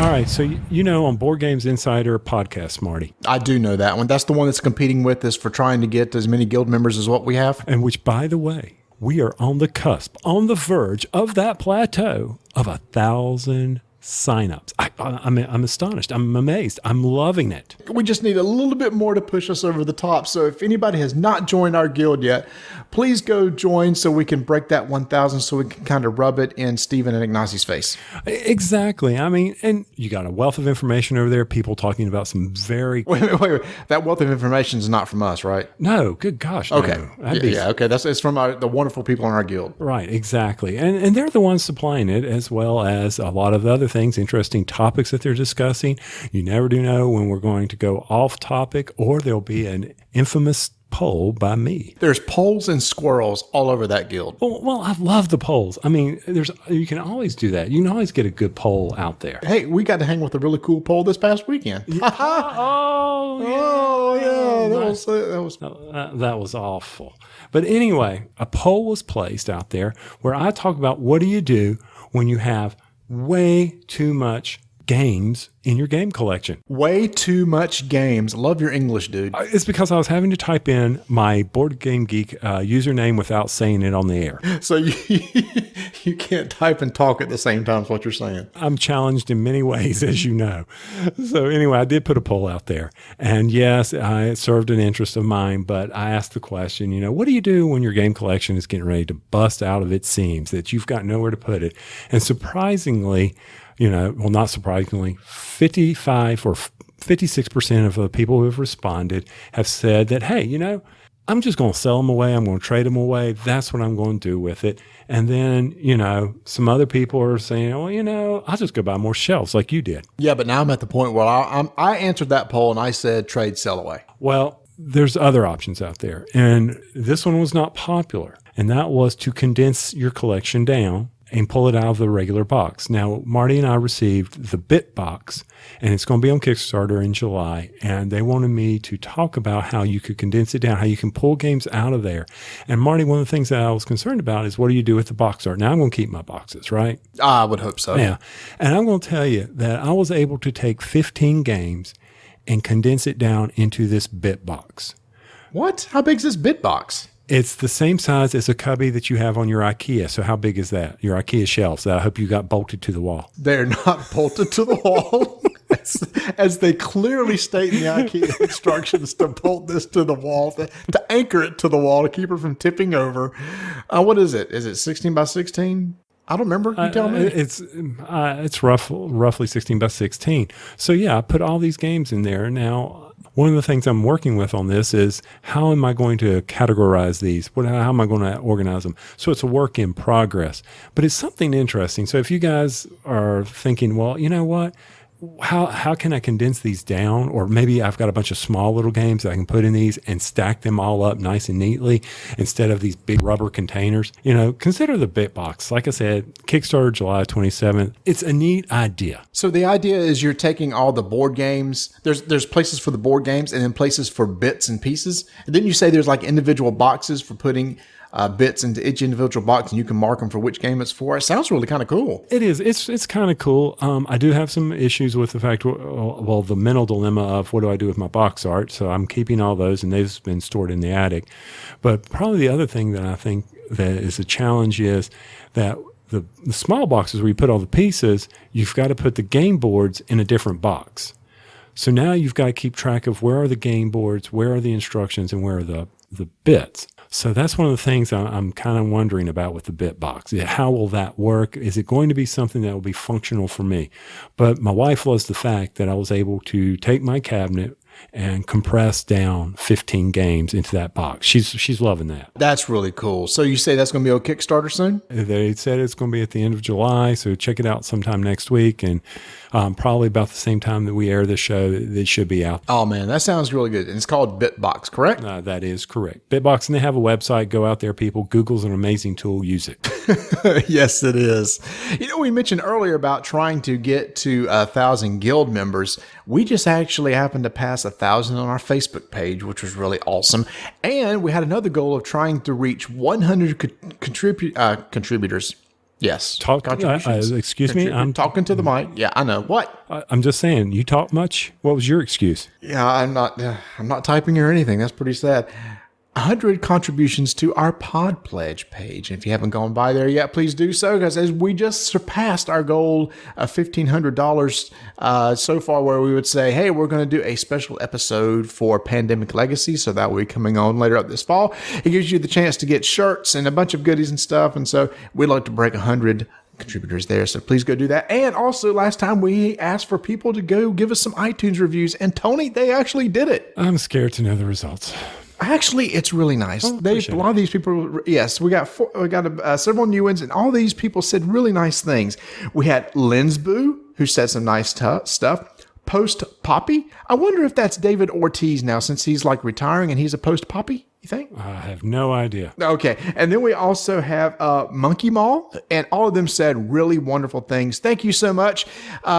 S4: All right, so you know on Board Games Insider podcast, Marty.
S5: I do know that one. That's the one that's competing with us for trying to get as many guild members as what we have.
S4: And which, by the way, we are on the cusp, on the verge of that plateau of 1,000 signups. I'm astonished. I'm amazed. I'm loving it.
S5: We just need a little bit more to push us over the top. So if anybody has not joined our guild yet, please go join so we can break that 1,000 so we can kind of rub it in Stephen and Ignacy's face.
S4: Exactly. I mean, and you got a wealth of information over there. People talking about some very...
S5: Wait. That wealth of information is not from us, right?
S4: No. Good gosh.
S5: Okay.
S4: No.
S5: Okay. It's from the wonderful people in our guild.
S4: Right. Exactly. And they're the ones supplying it, as well as a lot of other things, interesting topics that they're discussing. You never do know when we're going to go off topic, or there'll be an infamous poll by me.
S5: There's polls and squirrels all over that guild.
S4: Well, I love the polls. I mean, you can always do that. You can always get a good poll out there.
S5: Hey, we got to hang with a really cool poll this past weekend.
S4: That was awful. But anyway, a poll was placed out there where I talk about what do you do when you have way too much games in your game collection.
S5: Way too much games. Love your English, dude.
S4: It's because I was having to type in my Board Game Geek username without saying it on the air.
S5: So you can't type and talk at the same time is what you're saying.
S4: I'm challenged in many ways, as you know. So anyway, I did put a poll out there. And yes, it served an interest of mine, but I asked the question, what do you do when your game collection is getting ready to bust out of its seams, that you've got nowhere to put it? And surprisingly, not surprisingly, 55 or 56% of the people who have responded have said that, hey, I'm just going to sell them away. I'm going to trade them away. That's what I'm going to do with it. And then, some other people are saying, well, I'll just go buy more shelves like you did.
S5: Yeah, but now I'm at the point where I answered that poll and I said trade, sell away.
S4: Well, there's other options out there. And this one was not popular. And that was to condense your collection down and pull it out of the regular box. Now, Marty and I received the Bit Box, and it's going to be on Kickstarter in July, and they wanted me to talk about how you could condense it down, how you can pull games out of there. And Marty, one of the things that I was concerned about is what do you do with the box art? Now, I'm going to keep my boxes, right?
S5: I would hope so.
S4: Yeah. And I'm going to tell you that I was able to take 15 games and condense it down into this Bit Box.
S5: What? How big is this Bit Box?
S4: It's the same size as a cubby that you have on your IKEA. So how big is that? Your IKEA shelves that I hope you got bolted to the wall.
S5: They're not bolted to the wall. As they clearly state in the IKEA instructions to bolt this to the wall, to anchor it to the wall to keep it from tipping over. What is it? Is it 16 by 16? I don't remember. You tell me.
S4: It's roughly 16 by 16. So yeah, I put all these games in there. Now, one of the things I'm working with on this is how am I going to categorize these? How am I going to organize them? So it's a work in progress, but it's something interesting. So if you guys are thinking, well, you know what? How can I condense these down? Or maybe I've got a bunch of small little games that I can put in these and stack them all up nice and neatly instead of these big rubber containers. Consider the Bit Box. Like I said, Kickstarter July 27th. It's a neat idea.
S5: So the idea is you're taking all the board games. There's places for the board games and then places for bits and pieces. And didn't you say there's like individual boxes for putting bits into each individual box and you can mark them for which game it's for? It sounds really kind of cool.
S4: It is. It's kind of cool. I do have some issues with the fact, the mental dilemma of what do I do with my box art? So I'm keeping all those and they've been stored in the attic. But probably the other thing that I think that is a challenge is that the small boxes where you put all the pieces, you've got to put the game boards in a different box. So now you've got to keep track of where are the game boards, where are the instructions, and where are the bits. So that's one of the things I'm kind of wondering about with the Bit Box. How will that work? Is it going to be something that will be functional for me? But my wife loves the fact that I was able to take my cabinet and compress down 15 games into that box. She's loving that.
S5: That's really cool. So you say that's going to be on Kickstarter soon?
S4: They said it's going to be at the end of July, so check it out sometime next week, and probably about the same time that we air the show, it should be out.
S5: Oh man, that sounds really good. And it's called Bitbox, correct?
S4: That is correct. Bitbox, and they have a website. Go out there, people. Google's an amazing tool. Use it.
S5: Yes, it is. You know, we mentioned earlier about trying to get to 1,000 guild members. We just actually happened to pass 1,000 on our Facebook page, which was really awesome. And we had another goal of trying to reach 100 contributors. Yes.
S4: Excuse me?
S5: I'm talking to the mic. Yeah, I know. What?
S4: I'm just saying, you talk much? What was your excuse?
S5: Yeah, I'm not typing or anything. That's pretty sad. 100 contributions to our Pod Pledge page. And if you haven't gone by there yet, please do so, because as we just surpassed our goal of $1,500 so far, where we would say, hey, we're going to do a special episode for Pandemic Legacy, so that will be coming on later up this fall. It gives you the chance to get shirts and a bunch of goodies and stuff, and so we'd like to break 100 contributors there, so please go do that. And also, last time we asked for people to go give us some iTunes reviews, and Tony, they actually did it.
S4: I'm scared to know the results.
S5: Actually, it's really nice. A lot of these people, yes, we got several new ones, and all these people said really nice things. We had Linsboo, who said some nice stuff. Post Poppy. I wonder if that's David Ortiz now, since he's like retiring and he's a Post Poppy. You think?
S4: I have no idea.
S5: Okay. And then we also have Monkey Mall, and all of them said really wonderful things. Thank you so much.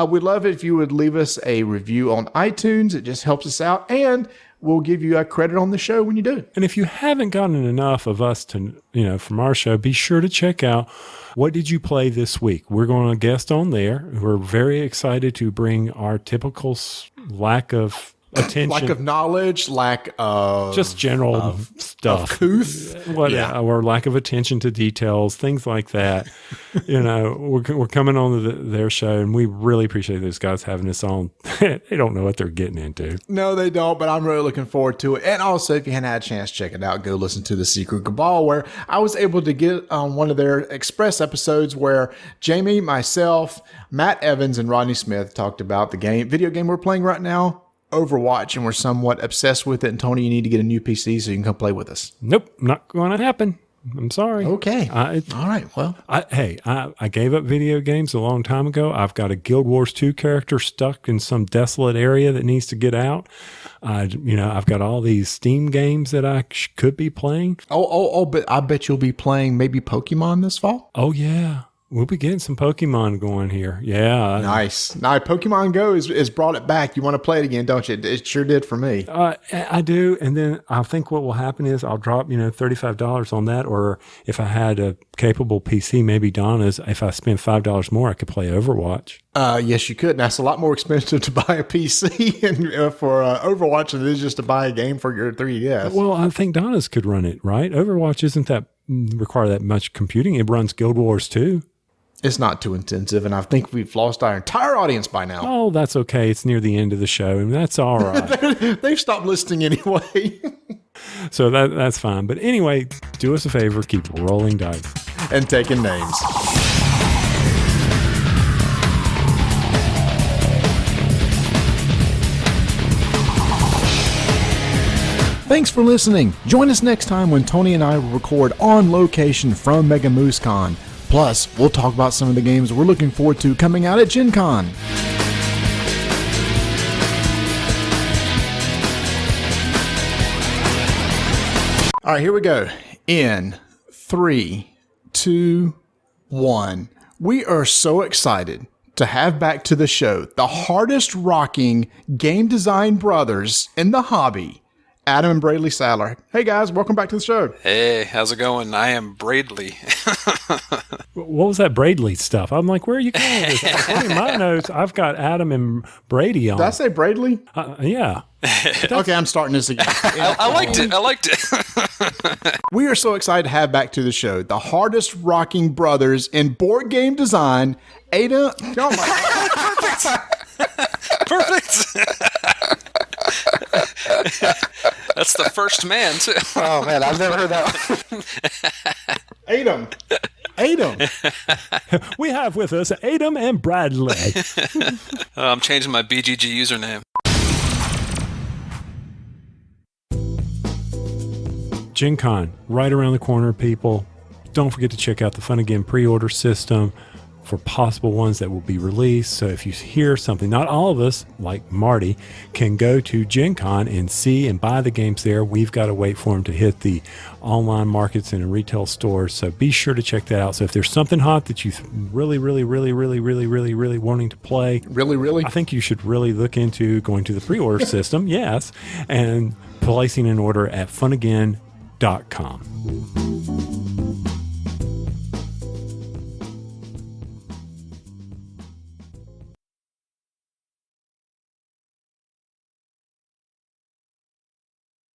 S5: We'd love it if you would leave us a review on iTunes. It just helps us out, and we'll give you a credit on the show when you do.
S4: And if you haven't gotten enough of us to, from our show, be sure to check out What Did You Play This Week? We're going to guest on there. We're very excited to bring our typical lack of attention,
S5: lack of knowledge, lack of
S4: just general stuff, or lack of attention to details, things like that. We're coming on their show, and we really appreciate those guys having us on. They don't know what they're getting into.
S5: No, they don't, but I'm really looking forward to it. And also, if you hadn't had a chance, check it out. Go listen to The Secret Cabal, where I was able to get on one of their Express episodes where Jamie, myself, Matt Evans, and Rodney Smith talked about the video game we're playing right now, Overwatch, and we're somewhat obsessed with it. And Tony, you need to get a new PC so you can come play with us.
S4: Nope, not going to happen. I'm sorry.
S5: Okay. All right. Well,
S4: I gave up video games a long time ago. I've got a Guild Wars 2 character stuck in some desolate area that needs to get out. I've got all these Steam games that I could be playing.
S5: But I bet you'll be playing maybe Pokemon this fall.
S4: Oh yeah. We'll be getting some Pokemon going here. Yeah.
S5: Nice. Now, Pokemon Go has brought it back. You want to play it again, don't you? It sure did for me.
S4: I do. And then I think what will happen is I'll drop, $35 on that. Or if I had a capable PC, maybe Donna's, if I spend $5 more, I could play Overwatch.
S5: Yes, you could. And that's a lot more expensive to buy a PC and for Overwatch than it is just to buy a game for your 3DS.
S4: Well, I think Donna's could run it, right? Overwatch isn't require that much computing. It runs Guild Wars 2.
S5: It's not too intensive, and I think we've lost our entire audience by now.
S4: Oh, that's okay. It's near the end of the show, and that's all right.
S5: They've stopped listening anyway.
S4: So that's fine. But anyway, do us a favor, keep rolling dice.
S5: And taking names. Thanks for listening. Join us next time when Tony and I will record on location from Mega Moose Con. Plus, we'll talk about some of the games we're looking forward to coming out at Gen Con. All right, here we go. In 3, 2, 1. We are so excited to have back to the show the hardest rocking game design brothers in the hobby, Adam and Brady Sadler. Hey guys, welcome back to the show.
S7: Hey, how's it going? I am Bradley.
S4: What was that Bradley stuff? I'm like, where are you going with this? According to my notes, I've got Adam and Brady on.
S5: Did I say Bradley?
S4: Yeah.
S5: Okay, I'm starting this again.
S7: I liked it.
S5: We are so excited to have back to the show the hardest rocking brothers in board game design, Ada. Oh my
S7: Perfect. That's the first man, too.
S5: Oh, man, I've never heard that. Adam.
S4: We have with us Adam and Bradley.
S7: I'm changing my BGG username.
S4: Gen Con, right around the corner, people. Don't forget to check out the Fun Again pre-order system for possible ones that will be released. So if you hear something, not all of us, like Marty, can go to Gen Con and see and buy the games there. We've got to wait for them to hit the online markets and in retail stores. So be sure to check that out. So if there's something hot that you really wanting to play,
S5: Really?
S4: I think you should really look into going to the pre-order system, yes, and placing an order at funagain.com.